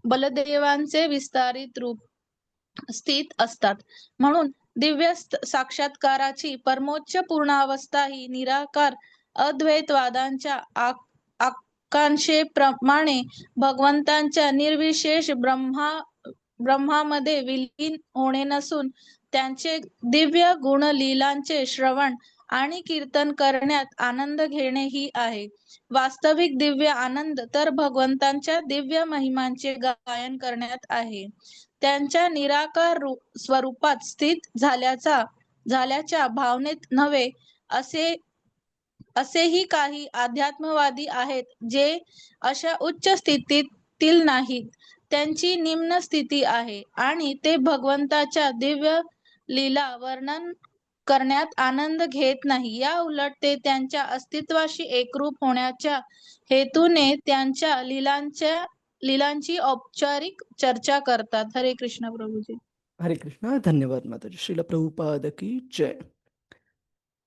बलदेवांचे विस्तारित रूप स्थित असतात. म्हणून दिव्य साक्षात्काराची परमोच्च पूर्णावस्था ही निराकार अद्वैतवादांच्या आकांक्षेप्रमाणे भगवंतांच्या निर्विशेष ब्रह्मामध्ये विलीन होणे नसून त्यांचे दिव्य गुण लीलांचे श्रवण आणि कीर्तन करण्यात आनंद घेणे ही आहे. वास्तविक दिव्य आनंद तर भगवंतांच्या दिव्य महिमांचे गायन करण्यात आहे. त्यांच्या निराकार स्वरूपात स्थित झाल्याच्या भावनेत नव्हे. असेही काही अध्यात्मवादी आहेत जे अशा उच्च स्थितीतील नाहीत. त्यांची निम्न स्थिती आहे आणि ते भगवंताच्या दिव्य लीला वर्णन करण्यात आनंद घेत नाही. या उलट ते त्यांच्या अस्तित्वाशी एकरूप होण्याच्या हेतूने त्यांच्या लीलांची औपचारिक चर्चा करतात. हरे कृष्ण प्रभूजी. हरे कृष्ण. धन्यवाद माताजी. श्रील प्रभुपाद की जय.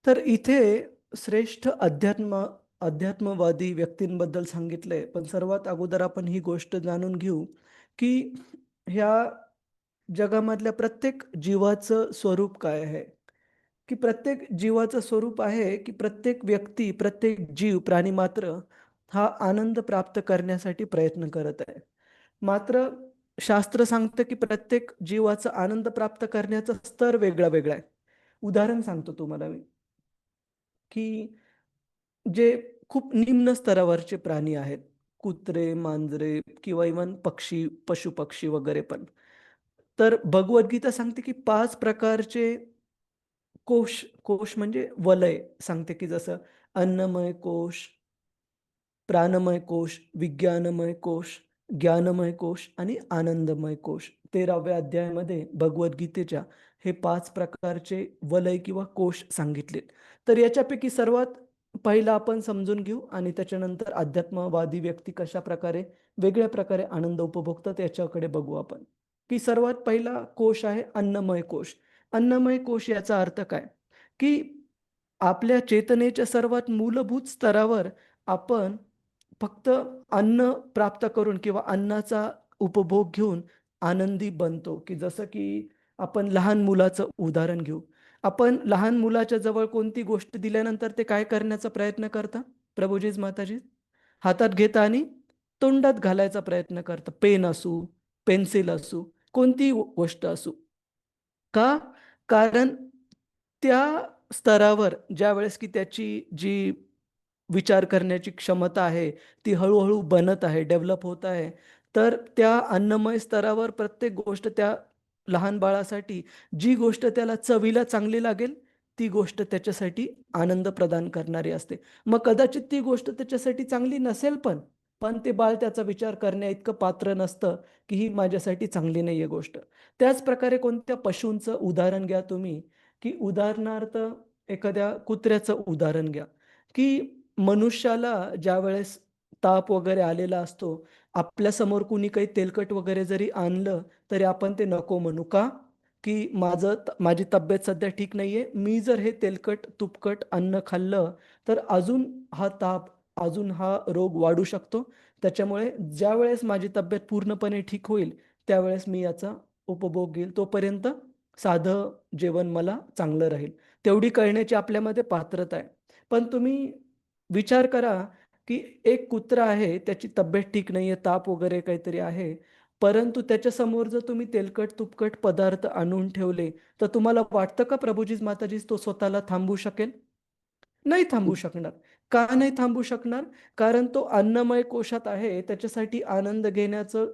तर इथे श्रेष्ठ अध्यात्मवादी व्यक्तींबद्दल सांगितलंय, पण सर्वात अगोदर आपण ही गोष्ट जाणून घेऊ की ह्या जगामधल्या प्रत्येक जीवाचं स्वरूप काय आहे. की प्रत्येक जीवाचं स्वरूप आहे की प्रत्येक व्यक्ती, प्रत्येक जीव, प्राणी मात्र हा आनंद प्राप्त करण्यासाठी प्रयत्न करत आहे. मात्र शास्त्र सांगतं की प्रत्येक जीवाचा आनंद प्राप्त करण्याचा स्तर वेगळा वेगळा आहे. उदाहरण सांगतो तुम्हाला मी की जे खूप निम्न स्तरावरचे प्राणी आहेत, कुत्रे, मांजरे किंवा इव्हन पक्षी, पशुपक्षी वगैरे पण. तर भगवद्गीता सांगते की 5 प्रकारचे कोश, कोश म्हणजे वलय सांगते, की जसं अन्नमय कोश, प्राणमय कोश, विज्ञानमय कोश, ज्ञानमय कोश आणि आनंदमय कोश. 13व्या अध्यायामध्ये भगवद्गीतेच्या हे 5 प्रकारचे वलय किंवा कोश सांगितलेत. तर याच्यापैकी सर्वात पहिला आपण समजून घेऊ आणि त्याच्यानंतर अध्यात्मवादी व्यक्ती कशाप्रकारे वेगळ्या प्रकारे आनंद उपभोगतात याच्याकडे बघू आपण. की सर्वात पहिला कोश आहे अन्नमय कोश. अन्नमय कोश याचा अर्थ काय? की आपल्या चेतनेच्या सर्वात मूलभूत स्तरावर आपण फक्त अन्न प्राप्त करून किंवा अन्नाचा उपभोग घेऊन आनंदी बनतो, की जसं की आपण लहान मुलाचं उदाहरण घेऊ. आपण लहान मुलाच्या जवळ कोणती गोष्ट दिल्यानंतर ते काय करण्याचा प्रयत्न करतं? प्रभुजीज माताजी, हातात घेतं आणि तोंडात घालायचा प्रयत्न करतं. पेन असू, पेन्सिल असू, कोणतीही गोष्ट असू. का? कारण त्या स्तरावर ज्यावेळेस की त्याची जी विचार करण्याची क्षमता आहे, ती हळू-हळू बनत आहे, डेव्हलप होत आहे. तर त्या अन्नमय स्तरावर प्रत्येक गोष्ट त्या लहान बाळासाठी जी गोष्ट त्याला चवीला चांगली लागेल, ती गोष्ट त्याच्यासाठी आनंद प्रदान करणारी असते. मग कदाचित ती गोष्ट त्याच्यासाठी चांगली नसेल पण ते बाळ त्याचा विचार करण्याइतकं पात्र नसतं, की ही माझ्यासाठी चांगली नाहीये गोष्ट. त्याच प्रकारे कोणत्या पशूंचं उदाहरण घ्या तुम्ही, की उदाहरणार्थ एखाद्या कुत्र्याचं उदाहरण घ्या, की मनुष्याला ज्यावेळेस ताप वगैरे आलेला असतो, आपल्यासमोर कुणी काही तेलकट वगैरे जरी आणलं, तरी आपण ते नको म्हणू. का? की माझी तब्येत सध्या ठीक नाहीये. मी जर हे तेलकट, तुपकट अन्न खाल्लं, तर अजून हा ताप, अजून हा रोग वाढू शकतो. त्याच्यामुळे ज्यावेळेस माझी तब्येत पूर्णपणे ठीक होईल, त्यावेळेस मी याचा उपभोग घेईल. तोपर्यंत साधं जेवण मला चांगलं राहील. तेवढी कळण्याची आपल्यामध्ये पात्रता आहे. पण तुम्ही विचार करा, की एक कुत्रा आहे, त्याची तब्येत ठीक नाहीये, ताप वगैरे काहीतरी आहे. परंतु त्याच्यासमोर जर तुम्ही तेलकट, तुपकट पदार्थ आणून ठेवले, तर तुम्हाला वाटतं का प्रभुजीज माताजीज तो स्वतःला थांबवू शकेल? नाही थांबवू शकणार. का नाही थांबवू शकणार? कारण तो अन्नमय कोशात आहे. त्याच्यासाठी आनंद घेण्याचं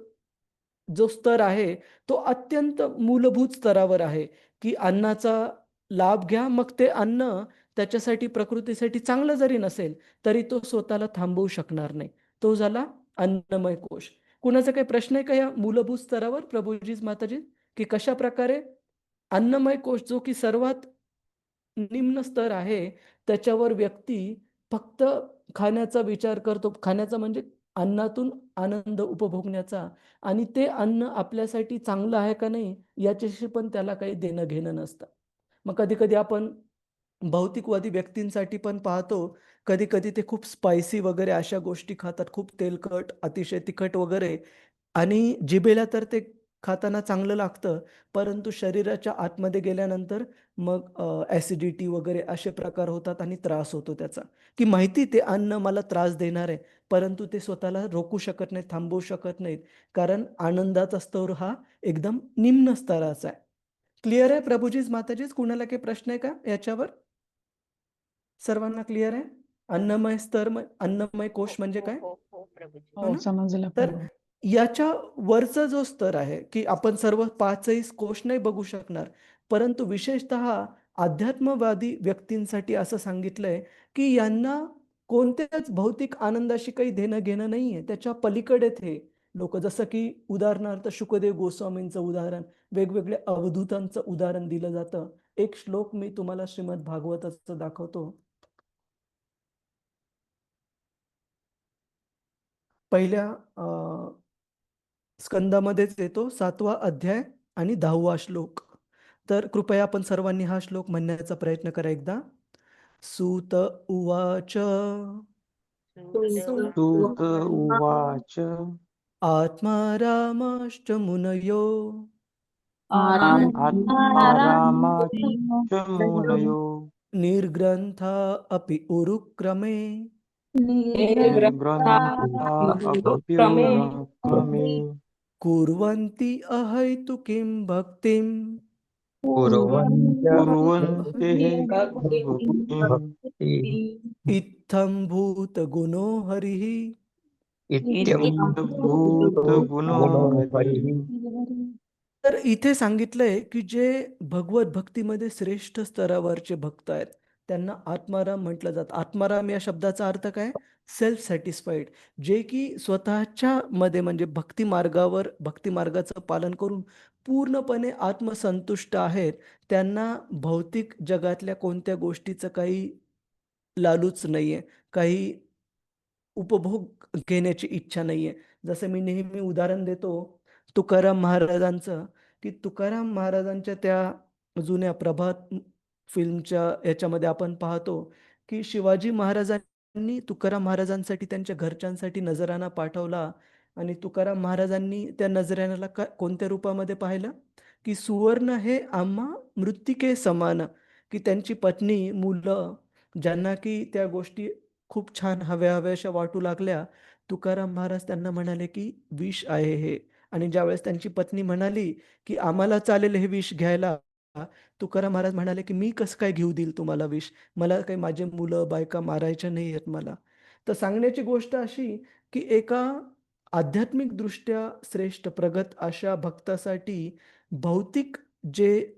जो स्तर आहे, तो अत्यंत मूलभूत स्तरावर आहे, की अन्नाचा लाभ घ्या. मग ते अन्न त्याच्यासाठी प्रकृतीसाठी चांगलं जरी नसेल, तरी तो स्वतःला थांबवू शकणार नाही. तो झाला अन्नमय कोश. कुणाचा काही प्रश्न आहे का या मूलभूत स्तरावर प्रभुजीज माताजी? की कशाप्रकारे अन्नमय कोश जो की सर्वात निम्न स्तर आहे, त्याच्यावर व्यक्ती फक्त खाण्याचा विचार करतो. खाण्याचा म्हणजे अन्नातून आनंद उपभोगण्याचा आणि ते अन्न आपल्यासाठी चांगलं आहे का नाही, याच्याशी पण त्याला काही देणं-घेणं नसतं. मग कधी-कधी आपण भौतिकवादी व्यक्तींसाठी पण पाहतो, कधी-कधी ते खूप स्पायसी वगैरे अशा गोष्टी खातात, खूप तेलकट, अतिशय तिखट वगैरे आणि जिभेला तर ते खाताना चांगलं लागतं, परंतु शरीराच्या आतमध्ये गेल्यानंतर मग ॲसिडिटी वगैरे असे प्रकार होतात आणि त्रास होतो त्याचा, की माहिती ते अन्न मला त्रास देणार आहे, परंतु ते स्वतःला रोखू शकत नाहीत, थांबवू शकत नाहीत. कारण आनंदाचा स्तर हा एकदम निम्न स्तराचा आहे. क्लिअर आहे प्रभुजीज, माताजीज? कुणाला काही प्रश्न आहे का याच्यावर? सर्वांना क्लिअर आहे? अन्नमय स्तर, अन्नमय कोश म्हणजे काय? प्रभूजी. हो हो, ना? समजलं तर प्रभू. याच्या वरचा जो स्तर आहे, की आपण सर्व 5ही कोश नाही बघू शकणार. परंतु विशेषतः अध्यात्मवादी व्यक्तींसाठी असं सांगितलंय, की यांना कोणत्याच भौतिक आनंदाशी काही देणं-घेणं नाहीये. त्याच्या पलीकडेच हे लोकं, जसं की उदाहरणार्थ शुकदेव गोस्वामींचं उदाहरण, वेगवेगळ्या अवधूतांचं उदाहरण दिलं जातं. एक श्लोक मी तुम्हाला श्रीमद भागवताचं दाखवतो. पहिल्या स्कंदामध्येच येतो 7वा अध्याय आणि 10वा श्लोक. तर कृपया आपण सर्वांनी हा श्लोक म्हणण्याचा प्रयत्न करा एकदा. सूत उवाच सूत उवाच आत्मा रामाश्च मुनयो आत्मारामाच मुनयो निर्ग्रंथा अपि उरुक्रमे निर्ग्रन्था अप्युरक्रमे कुर्वन्ति अहैतुकीं भक्तिं कुर्वन्त्यः भक्तिं भक्तिम् इत्थं भूतगुणो हरिः इत्यभूतगुणो हरिः. तर इथे सांगितलंय की जे भगवत भक्तीमध्ये श्रेष्ठ स्तरावरचे भक्त आहेत त्यांना आत्माराम म्हटलं जातं. आत्माराम या शब्दाचा अर्थ काय? सेल्फ सॅटिस्फाईड, जे की स्वतःच्या मध्ये म्हणजे भक्ती मार्गावर भक्ती मार्गाचं पालन करून पूर्णपणे आत्मसंतुष्ट आहेत. त्यांना भौतिक जगातल्या कोणत्या गोष्टीचं काही लालूच नाहीये, काही उपभोग घेण्याची इच्छा नाहीये. जसं मी नेहमी उदाहरण देतो तुकाराम महाराजांचं, की तुकाराम महाराजांच्या त्या जुन्या प्रभात फिल्मच्या याच्यामध्ये आपण पाहतो, की शिवाजी महाराजांनी तुकाराम महाराजांसाठी त्यांच्या घरच्यांसाठी नजराणा पाठवला आणि तुकाराम महाराजांनी त्या नजराण्याला कोणत्या रूपामध्ये पाहिलं, की सुवर्ण हे आम्हा मृत्तिके समान, की त्यांची पत्नी, मुलं ज्यांना की त्या गोष्टी खूप छान हव्याशा वाटू लागल्या. तुकाराम महाराज त्यांना म्हणाले, की विष आहे हे. आणि ज्यावेळेस त्यांची पत्नी म्हणाली, की आम्हाला चालेल हे विष घ्यायला. तुकाराम महाराज म्हणाले, की मी कसं काय घेऊ देईल तुम्हाला विष? मला काही माझे मुलं बायका मारायचे नाही आहेत मला. तर सांगण्याची गोष्ट अशी, की एका आध्यात्मिक दृष्ट्या श्रेष्ठ प्रगत अशा भक्तासाठी भौतिक जे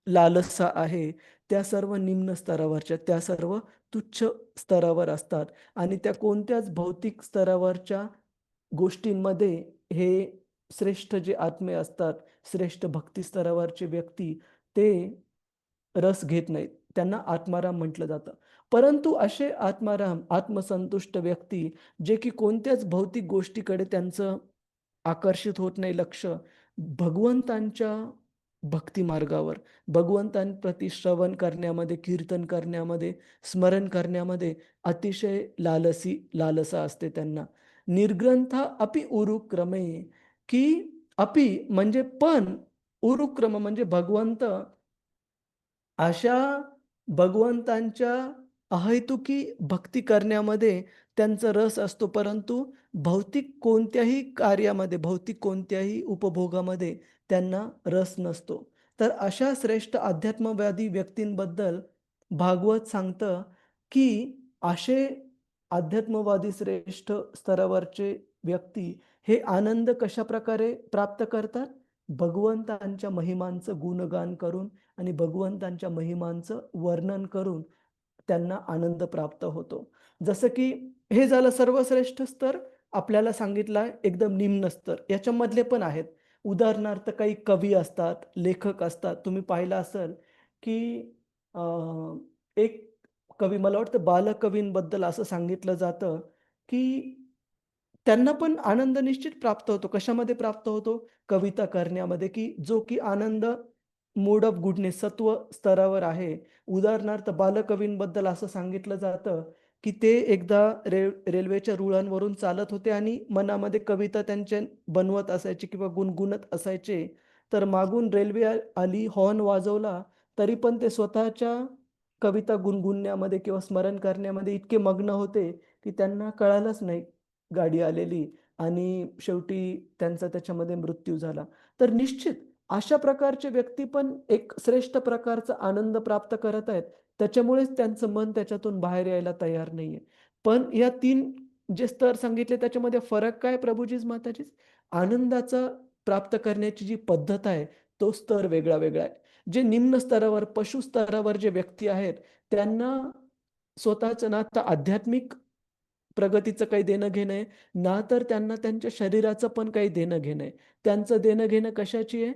लालसा आहे त्या सर्व निम्न स्तरावरच्या, त्या सर्व तुच्छ स्तरावर असतात आणि त्या कोणत्याच भौतिक स्तरावरच्या गोष्टींमध्ये हे श्रेष्ठ जे आत्मे असतात, श्रेष्ठ भक्ती स्तरावरचे व्यक्ती ते रस घेत नाहीत. त्यांना आत्माराम म्हटलं जातं. परंतु असे आत्माराम, आत्मसंतुष्ट व्यक्ती जे की कोणत्याच भौतिक गोष्टीकडे त्यांचं आकर्षित होत नाही लक्ष, भगवंतांच्या भक्ती मार्गावर, भगवंतांप्रती श्रवण करण्यामध्ये, कीर्तन करण्यामध्ये, स्मरण करण्यामध्ये अतिशय लालसा असते त्यांना. निर्ग्रंथा अपि उरुक्रमे, की अपि म्हणजे पण, उरुक्रम म्हणजे भगवंत, अशा भगवंतांच्या अहैतुकी भक्ती करण्यामध्ये त्यांचा रस असतो, परंतु भौतिक कोणत्याही कार्यामध्ये, भौतिक कोणत्याही उपभोगामध्ये त्यांना रस नसतो. तर अशा श्रेष्ठ अध्यात्मवादी व्यक्तींबद्दल भागवत सांगतं, की असे अध्यात्मवादी श्रेष्ठ स्तरावरचे व्यक्ती हे आनंद कशाप्रकारे प्राप्त करतात? भगवंतांच्या महिमांचं गुणगान करून आणि भगवंतांच्या महिमांचं वर्णन करून त्यांना आनंद प्राप्त होतो. जसं की हे झालं सर्वश्रेष्ठ स्तर, आपल्याला सांगितला एकदम निम्न स्तर. याच्यामधले पण आहेत. उदाहरणार्थ काही कवी असतात, लेखक असतात. तुम्ही पाहिलं असेल, की एक कवी, मला वाटतं बालकवींबद्दल असं सांगितलं जातं, की त्यांना पण आनंद निश्चित प्राप्त होतो. कशामध्ये प्राप्त होतो? कविता करण्यामध्ये, की जो की आनंद मोड ऑफ गुडनेस सत्व स्तरावर आहे. उदाहरणार्थ बालकवींबद्दल असं सांगितलं जातं, की ते एकदा रेल्वेच्या रुळांवरून चालत होते आणि मनामध्ये कविता त्यांच्या बनवत असायची किंवा गुणगुणत असायचे. तर मागून रेल्वे आली, हॉर्न वाजवला, तरी पण ते स्वतःच्या कविता गुणगुणण्यामध्ये किंवा स्मरण करण्यामध्ये इतके मग्न होते, की त्यांना कळालंच नाही गाडी आलेली आणि शेवटी त्यांचा त्याच्यामध्ये मृत्यू झाला. तर निश्चित अशा प्रकारचे व्यक्ती पण एक श्रेष्ठ प्रकारचा आनंद प्राप्त करत आहेत. त्याच्यामुळेच त्यांचं मन त्याच्यातून बाहेर यायला तयार नाहीये. पण या 3 जे स्तर सांगितले त्याच्यामध्ये फरक काय प्रभुजीच माताजीच? आनंदाचा प्राप्त करण्याची जी पद्धत आहे, तो स्तर वेगळा-वेगळा आहे. जे निम्न स्तरावर, पशु स्तरावर जे व्यक्ती आहेत, त्यांना स्वतःचं ना तर आध्यात्मिक प्रगतीचं काही देणं-घेणं आहे, ना तर त्यांना त्यांच्या शरीराचं पण काही देणं-घेणं आहे. त्यांचं देणं-घेणं कशाची आहे?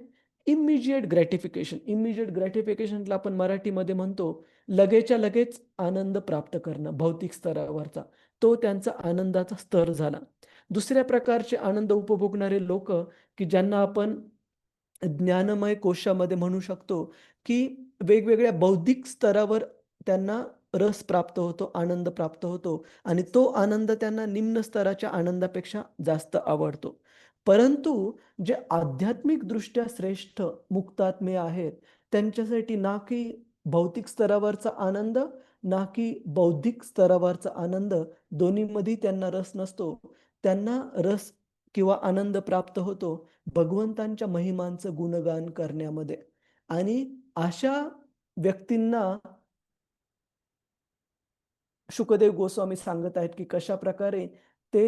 Immediate gratification. इमिडिएट ग्रॅटिफिकेशनला आपण मराठीमध्ये म्हणतो, लगेचच्या लगेच आनंद प्राप्त करणं भौतिक स्तरावरचा. तो त्यांचा आनंदाचा स्तर झाला. दुसऱ्या प्रकारचे आनंद उपभोगणारे लोकं, की ज्यांना आपण ज्ञानमय कोशामध्ये म्हणू शकतो, की वेगवेगळ्या बौद्धिक स्तरावर त्यांना रस प्राप्त होतो, आनंद प्राप्त होतो आणि तो आनंद त्यांना निम्न स्तराच्या आनंदापेक्षा जास्त आवडतो. परंतु जे आध्यात्मिकदृष्ट्या श्रेष्ठ मुक्तात्मे आहेत, त्यांच्यासाठी ना की भौतिक स्तरावरचा आनंद, ना की बौद्धिक स्तरावरचा आनंद, दोन्हीमध्ये त्यांना रस नसतो. त्यांना रस किंवा आनंद प्राप्त होतो भगवंतांच्या महिमांचं गुणगान करण्यामध्ये. आणि अशा व्यक्तींना शुकदेव गोस्वामी सांगत आहेत की कशा प्रकारे ते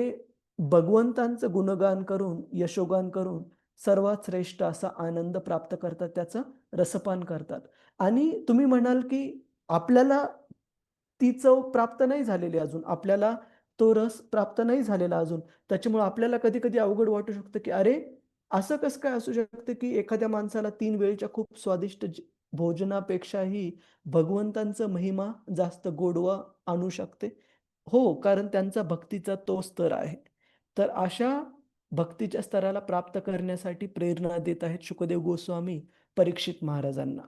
भगवंतांचं गुणगान करून, यशोगान करून सर्वात श्रेष्ठ असा आनंद प्राप्त करतात, त्याचं रसपान करतात. आणि तुम्ही म्हणाल की आपल्याला ती चव प्राप्त नाही झालेली अजून, आपल्याला तो रस प्राप्त नाही झालेला अजून. त्याच्यामुळे आपल्याला कधी-कधी अवघड वाटू शकतं की अरे, असं कसं काय असू शकतं की एखाद्या माणसाला 3 वेळच्या खूप स्वादिष्ट भोजनापेक्षाही भगवंतांचा महिमा जास्त गोडवा आणू शकते. हो, कारण त्यांचा भक्तीचा तो स्तर आहे. तर अशा भक्तीच्या स्तराला प्राप्त करण्यासाठी प्रेरणा देत आहेत शुकदेव गोस्वामी परीक्षित महाराजांना.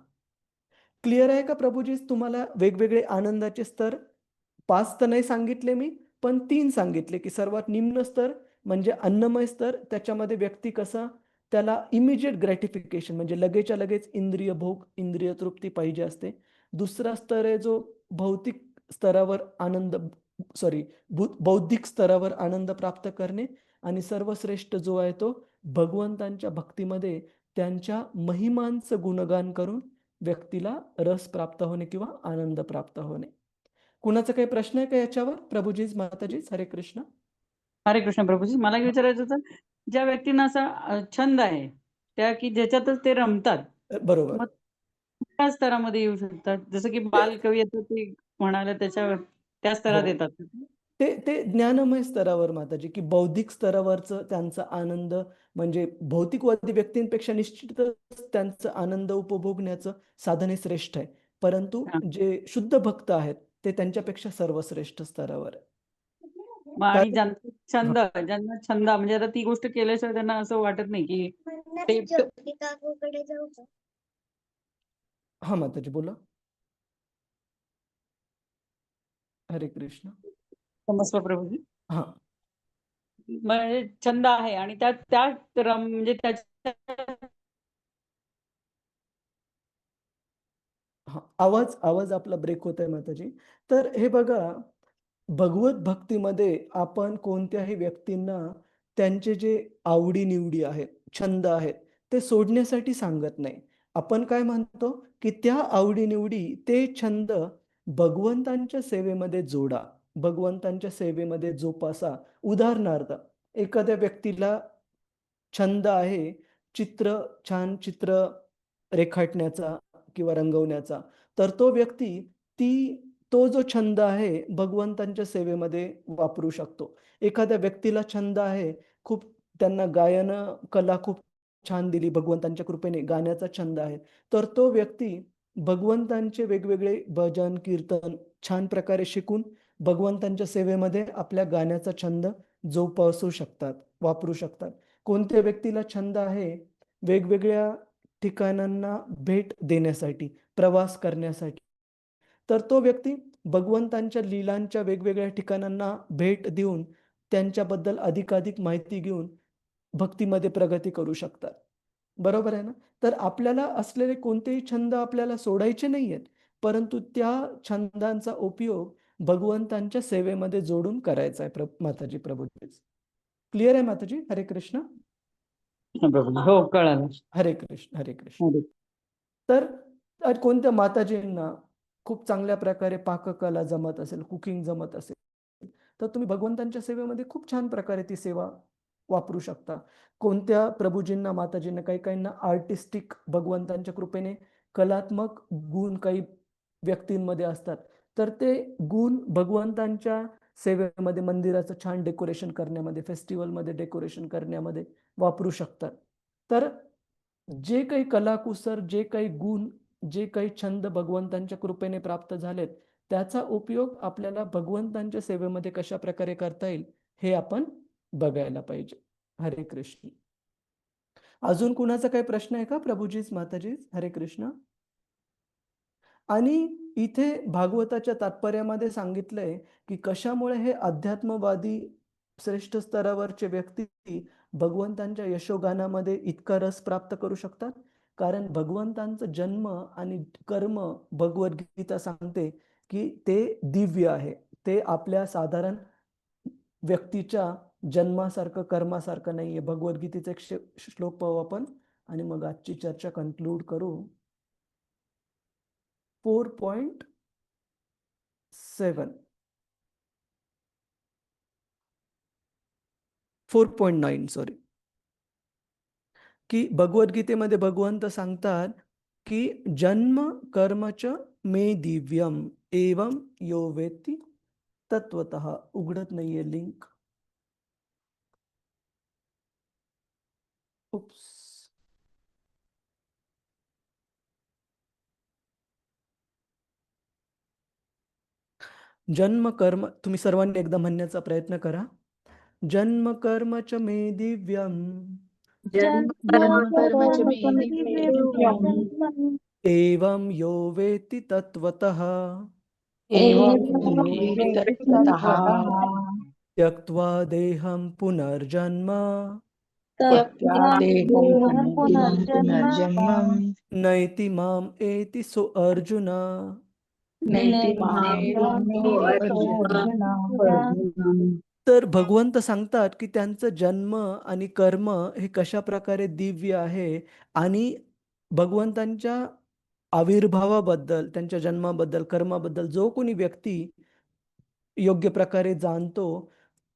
क्लिअर आहे का प्रभुजी तुम्हाला वेगवेगळे आनंदाचे स्तर? 5 तर नाही सांगितले मी, पण 3 सांगितले, की सर्वात निम्न स्तर म्हणजे अन्नमय स्तर. त्याच्यामध्ये व्यक्ती कसा त्याला इमिडिएट ग्रॅटिफिकेशन म्हणजे लगेचच्या लगेच इंद्रिय भोग, इंद्रिय तृप्ती पाहिजे असते. दुसरा स्तर आहे जो भौतिक स्तरावर आनंद सॉरी बौद्धिक स्तरावर आनंद प्राप्त करणे आणि सर्वश्रेष्ठ जो आहे तो भगवंतांच्या भक्तीमध्ये त्यांच्या महिमांचं गुणगान करून व्यक्तीला रस प्राप्त होणे किंवा आनंद प्राप्त होणे. कुणाचा काही प्रश्न आहे का याच्यावर? प्रभुजीज, माताजीज, हरे कृष्ण. हरे कृष्ण प्रभूजी. मला एक विचारायचं होतं, ज्या व्यक्तींना असा छंद आहे, त्या की ज्याच्यातच ते रमतात, बरोबर. मग त्या स्तरामध्ये येऊ शकतात. जसं की बालकवी येतं ते म्हणाले त्या स्तरात हो. येतात. ते ज्ञानमय स्तरावर माताजी, की बौद्धिक स्तरावरचं त्यांचा आनंद म्हणजे भौतिकवादी व्यक्तींपेक्षा निश्चितच त्यांचा आनंद उपभोगण्याचं साधन हे श्रेष्ठ आहे. परंतु हां. जे शुद्ध भक्त आहेत, ते त्यांच्यापेक्षा सर्वश्रेष्ठ स्तरावर आहे. मग आणि कारण ज्यांना छंद म्हणजे आता ती गोष्ट केल्याशिवाय त्यांना असं वाटत नाही, की ते हां, माताजी बोला. हरे कृष्ण. क्षमस्व प्रभूजी. हां. म्हणजे छंद आहे आणि त्या त्या म्हणजे त्याच्या हां, आवाज आपला ब्रेक होतोय माताजी. तर हे बघा, भगवत भक्तीमध्ये आपण कोणत्याही व्यक्तींना त्यांचे जे आवडी-निवडी आहेत, छंद आहेत, ते सोडण्यासाठी सांगत नाही. आपण काय म्हणतो, की त्या आवडी-निवडी, ते छंद भगवंतांच्या सेवेमध्ये जोडा, भगवंतांच्या सेवेमध्ये जोपासा. उदाहरणार्थ, एखाद्या व्यक्तीला छंद आहे छान चित्र रेखाटण्याचा किंवा रंगवण्याचा. तर तो व्यक्ती तो जो छंद आहे भगवंतांच्या सेवेमध्ये वापरू शकतो. एखाद्या व्यक्तीला छंद आहे, खूप त्यांना गायन कला खूप छान दिली भगवंतांच्या कृपेने, गाण्याचा छंद आहे. तर तो व्यक्ती भगवंतांचे वेगवेगळे भजन, कीर्तन छान प्रकारे शिकून भगवंतांच्या सेवेमध्ये आपल्या गाण्याचा छंद जोपासू शकतात, वापरू शकतात. कोणत्या व्यक्तीला छंद आहे वेगवेगळ्या ठिकाणांना भेट देण्यासाठी, प्रवास करण्यासाठी. तर तो व्यक्ती भगवंतांच्या लीलांच्या वेगवेगळ्या ठिकाणांना भेट देऊन त्यांच्याबद्दल अधिकाधिक माहिती घेऊन भक्तीमध्ये प्रगती करू शकतात. बरोबर आहे ना? तर आपल्याला असलेले कोणतेही छंद आपल्याला सोडायचे नाहीयेत. परंतु त्या छंदांचा उपयोग भगवंतांच्या सेवेमध्ये जोडून करायचा आहे माताजी, प्रभूजीच. क्लिअर आहे माताजी? हरे कृष्ण. प्रभूजी. हो, कळालं. हरे कृष्ण, हरे कृष्ण. हरे. तर कोणत्या माताजींना खूप चांगल्या प्रकारे पाककला जमत असेल, कुकिंग जमत असेल, तर तुम्ही भगवंतांच्या सेवेमध्ये खूप छान प्रकारे ती सेवा वापरू शकता. कोणत्या प्रभूजींना, माताजींना, काही-काहींना आर्टिस्टिक भगवंतांच्या कृपेने कलात्मक गुण काही व्यक्तींमध्ये असतात. तर ते गुण भगवंतांच्या सेवेमध्ये मंदिराचं छान डेकोरेशन करण्यामध्ये, फेस्टिव्हलमध्ये डेकोरेशन करण्यामध्ये वापरू शकतात. तर जे काही कलाकुसर, जे काही गुण, जे काही छंद भगवंतांच्या कृपेने प्राप्त झालेत, त्याचा उपयोग आपल्याला भगवंतांच्या सेवेमध्ये कशाप्रकारे करता येईल, हे आपण बघायला पाहिजे. हरे कृष्ण. अजून कुणाचा काही प्रश्न आहे का प्रभूजीज, माताजीज? हरे कृष्ण. आणि इथे भागवताच्या तात्पर्यामध्ये सांगितलंय, की कशामुळे हे अध्यात्मवादी श्रेष्ठ स्तरावरचे व्यक्ती भगवंतांच्या यशोगानामध्ये इतका रस प्राप्त करू शकतात. कारण भगवंतांचा जन्म आणि कर्म भगवद्गीता सांगते, की ते दिव्य आहे. ते आपल्या साधारण व्यक्तीच्या जन्मासारखं, कर्मासारखं नाहीये. भगवद्गीतेचा एक श्लोक पाहू आपण आणि मग आजची चर्चा कन्क्लूड करू. 4.7 4.9 सॉरी, की भगवद्गीतेमध्ये भगवंत सांगतात की जन्म कर्मच मे दिव्यम एवं यो वेत्ती तत्वतः. उघडत नाहीये लिंक. उप्स. जन्म कर्म, तुम्ही सर्वांनी एकदा म्हणण्याचा प्रयत्न करा. जन्म कर्म च मे दिव्यम कर्मच मे दिव्यम् एवं यो वेत्ति तत्वतः त्यक्त्वा देहं पुनर्जन्म त्यक्त्वा देहं पुनर्जन्म नैति माम एति सो अर्जुन. तर भगवंत सांगतात की त्यांचं जन्म आणि कर्म हे कशा प्रकारे दिव्य आहे आणि भगवंतांच्या आविर्भावाबद्दल, त्यांच्या जन्माबद्दल, कर्माबद्दल जो कोणी व्यक्ती योग्य प्रकारे जाणतो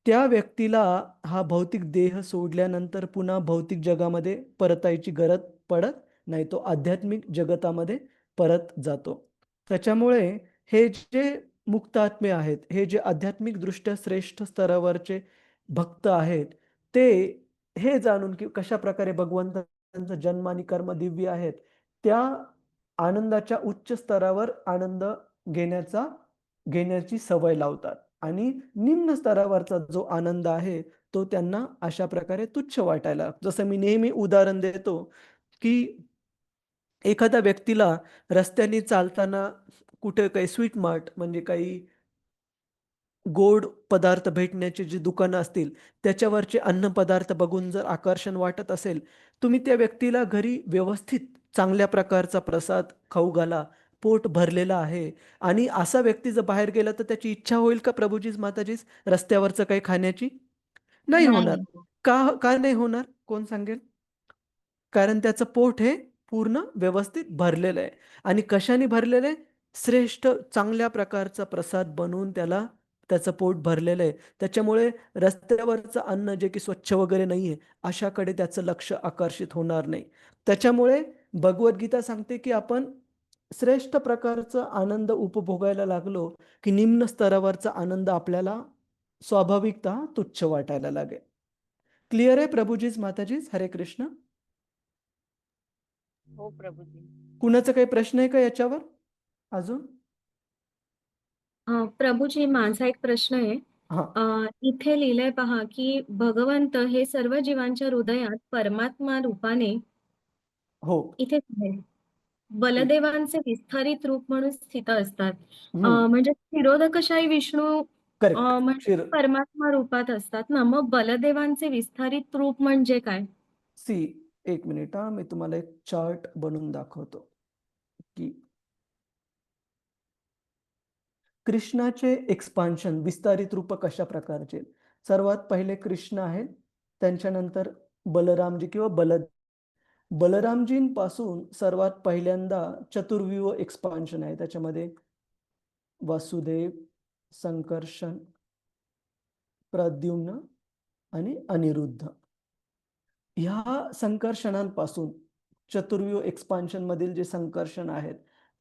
त्या व्यक्तीला हा भौतिक देह सोडल्यानंतर पुन्हा भौतिक जगामध्ये परतायची गरज पडत नाही, तो आध्यात्मिक जगतामध्ये परत जातो. त्याच्यामुळे हे जे मुक्तात्मे आहेत, हे जे आध्यात्मिक दृष्ट्या श्रेष्ठ स्तरावरचे भक्त आहेत, ते हे जाणून की कशा प्रकारे भगवंतांचा जन्म आणि कर्म दिव्य आहेत, त्या आनंदाच्या उच्च स्तरावर आनंद घेण्याची सवय लावतात आणि निम्न स्तरावरचा जो आनंद आहे तो त्यांना अशा प्रकारे तुच्छ वाटायला. जसं मी नेहमी उदाहरण देतो की एखाद्या व्यक्तीला रस्त्याने चालताना कुठे काही स्वीट मार्ट म्हणजे काही गोड पदार्थ भेटण्याचे जे दुकानं असतील त्याच्यावरचे अन्न पदार्थ बघून जर आकर्षण वाटत असेल, तुम्ही त्या व्यक्तीला घरी व्यवस्थित चांगल्या प्रकारचा प्रसाद खाऊ घाला, पोट भरलेला आहे आणि असा व्यक्ती जर बाहेर गेला तर त्याची इच्छा होईल का प्रभूजीच माताजीच रस्त्यावरचं काही खाण्याची? नाही होणार. का नाही होणार कोण सांगेल? कारण त्याचं पोट हे पूर्ण व्यवस्थित भरलेलं आहे आणि कशाने भरलेलं आहे? श्रेष्ठ चांगल्या प्रकारचा प्रसाद बनवून त्याला त्याचं पोट भरलेलं आहे. त्याच्यामुळे रस्त्यावरचं अन्न जे की स्वच्छ वगैरे नाहीये अशाकडे त्याचं लक्ष आकर्षित होणार नाही. त्याच्यामुळे भगवद्गीता सांगते की आपण श्रेष्ठ प्रकारचा आनंद उपभोगायला लागलो की निम्न स्तरावरचा आनंद आपल्याला स्वाभाविकतः तुच्छ वाटायला लागेल. क्लिअर आहे प्रभूजीच माताजीच? हरे कृष्ण. हो प्रभूजी. कुणाचा काही प्रश्न आहे का याच्यावर अजून? प्रभूजी, माझा एक प्रश्न आहे. हा, इथे लिहिलंय पहा की भगवंत हे सर्व जीवांच्या हृदयात परमात्मा रूपाने हो. इथे आहे. बलदेवांचे विस्तारित रूप म्हणून स्थित असतात. हम्म, म्हणजे क्षीरोदकशाही विष्णू करेक्ट. म्हणजे परमात्मा रूपात असतात ना, मग बलदेवांचे विस्तारित रूप म्हणजे काय? एक मिनिट मी तुम्हाला एक चार्ट बनवून दाखवतो की कृष्णाचे एक्सपान्शन विस्तारित रूप कशा प्रकारचे. सर्वात पहिले कृष्ण आहेत, त्यांच्यानंतर बलरामजी किंवा बलरामजींपासून सर्वात पहिल्यांदा चतुर्व्यूह एक्सपान्शन आहे. त्याच्यामध्ये वासुदेव, संकर्षण, प्रद्युम्न आणि अनिरुद्ध. ह्या संकर्षणांपासून चतुर्व्यूह एक्सपान्शन मधील जे संकर्षण आहेत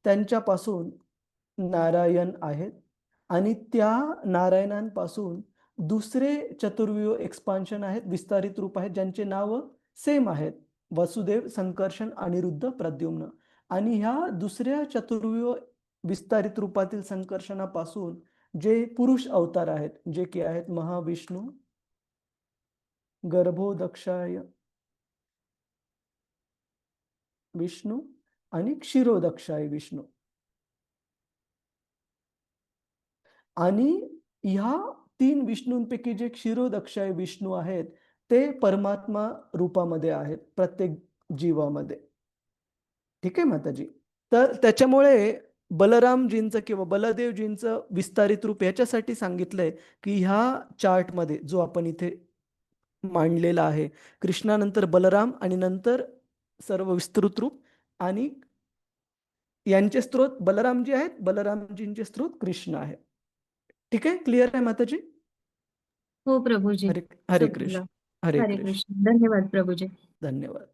त्यांच्यापासून नारायण आहेत आणि त्या नारायणांपासून दुसरे चतुर्व्यूह एक्सपान्शन आहेत, विस्तारित रूप आहेत, ज्यांचे नाव सेम आहेत, वसुदेव, संकर्षण, अनिरुद्ध, प्रद्युम्न. आणि ह्या दुसऱ्या चतुर्व्यूह विस्तारित रूपातील संकर्षणापासून जे पुरुष अवतार आहेत, जे की आहेत महाविष्णू, गर्भोदक्षाय विष्णू आणि क्षीरोदक्षाय विष्णू. आणि ह्या 3 विष्णूंपैकी जे क्षीरोदक्षाय विष्णू आहेत ते परमात्मा रूपामध्ये आहेत प्रत्येक जीवामध्ये. ठीक आहे माताजी. तर त्याच्यामुळे बलरामजींचं किंवा बलदेवजींचं विस्तारित रूप याच्यासाठी सांगितलंय की ह्या चार्टमध्ये जो आपण इथे मांडलेला आहे, कृष्णानंतर बलराम आणि नंतर सर्व विस्तृत रूप आणि यांचे स्त्रोत बलरामजी आहेत, बलरामजींचे स्त्रोत कृष्ण आहे. ठीक आहे, क्लिअर आहे माताजी? हो प्रभूजी, हरे हरे समजलं. कृष्ण, हरे हरे कृष्ण. कृष्ण. धन्यवाद प्रभूजी. धन्यवाद.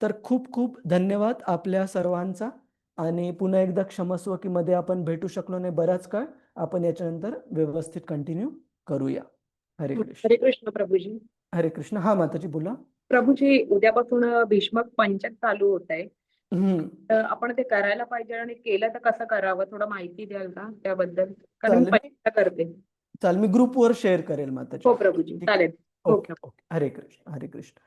तर खूप खूप धन्यवाद आपल्या सर्वांचा. आणि पुन्हा एकदा क्षमस्व की मध्ये आपण भेटू शकलो नाही बराच काळ. आपण याच्यानंतर व्यवस्थित कंटिन्यू करूया. हरे कृष्ण. हरे कृष्ण प्रभूजी. हरे कृष्ण. हा माताजी बोला. प्रभूजी, उद्यापासून भीष्मक पंचक चालू होत आहे. हम्म. तर आपण ते करायला पाहिजे आणि केलं तर कसं करावं, थोडं माहिती द्याल का त्याबद्दल? कारण मी चालेल. पहिल्यांदा करते. चालेल, मी ग्रुपवर शेअर करेल माताजी. हो प्रभूजी, ठीक आहे? चालेल. Okay okay. हरे कृष्ण, हरे कृष्ण.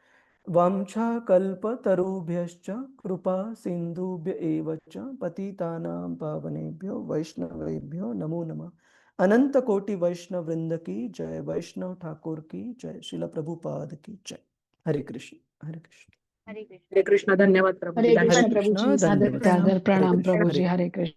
वाञ्छाकल्पतरुभ्यश्च कृपा सिन्धुभ्य एव च पतितानां पावनेभ्यो वैष्णवेभ्यो नमो नमः. अनंत कोटि वैष्णव वृंद की जय. वैष्णव ठाकुर की जय. श्रील प्रभुपाद की जय. हरे कृष्ण, हरे कृष्ण. हरे कृष्ण. धन्यवाद प्रभूजी. हरे कृष्ण हरे धन्यवाद. कृष्ण, प्रभूजी, सादर धन्यवाद. सादर हरे प्रणाम कृष्ण, प्रभूजी. हरे हरे कृष्ण.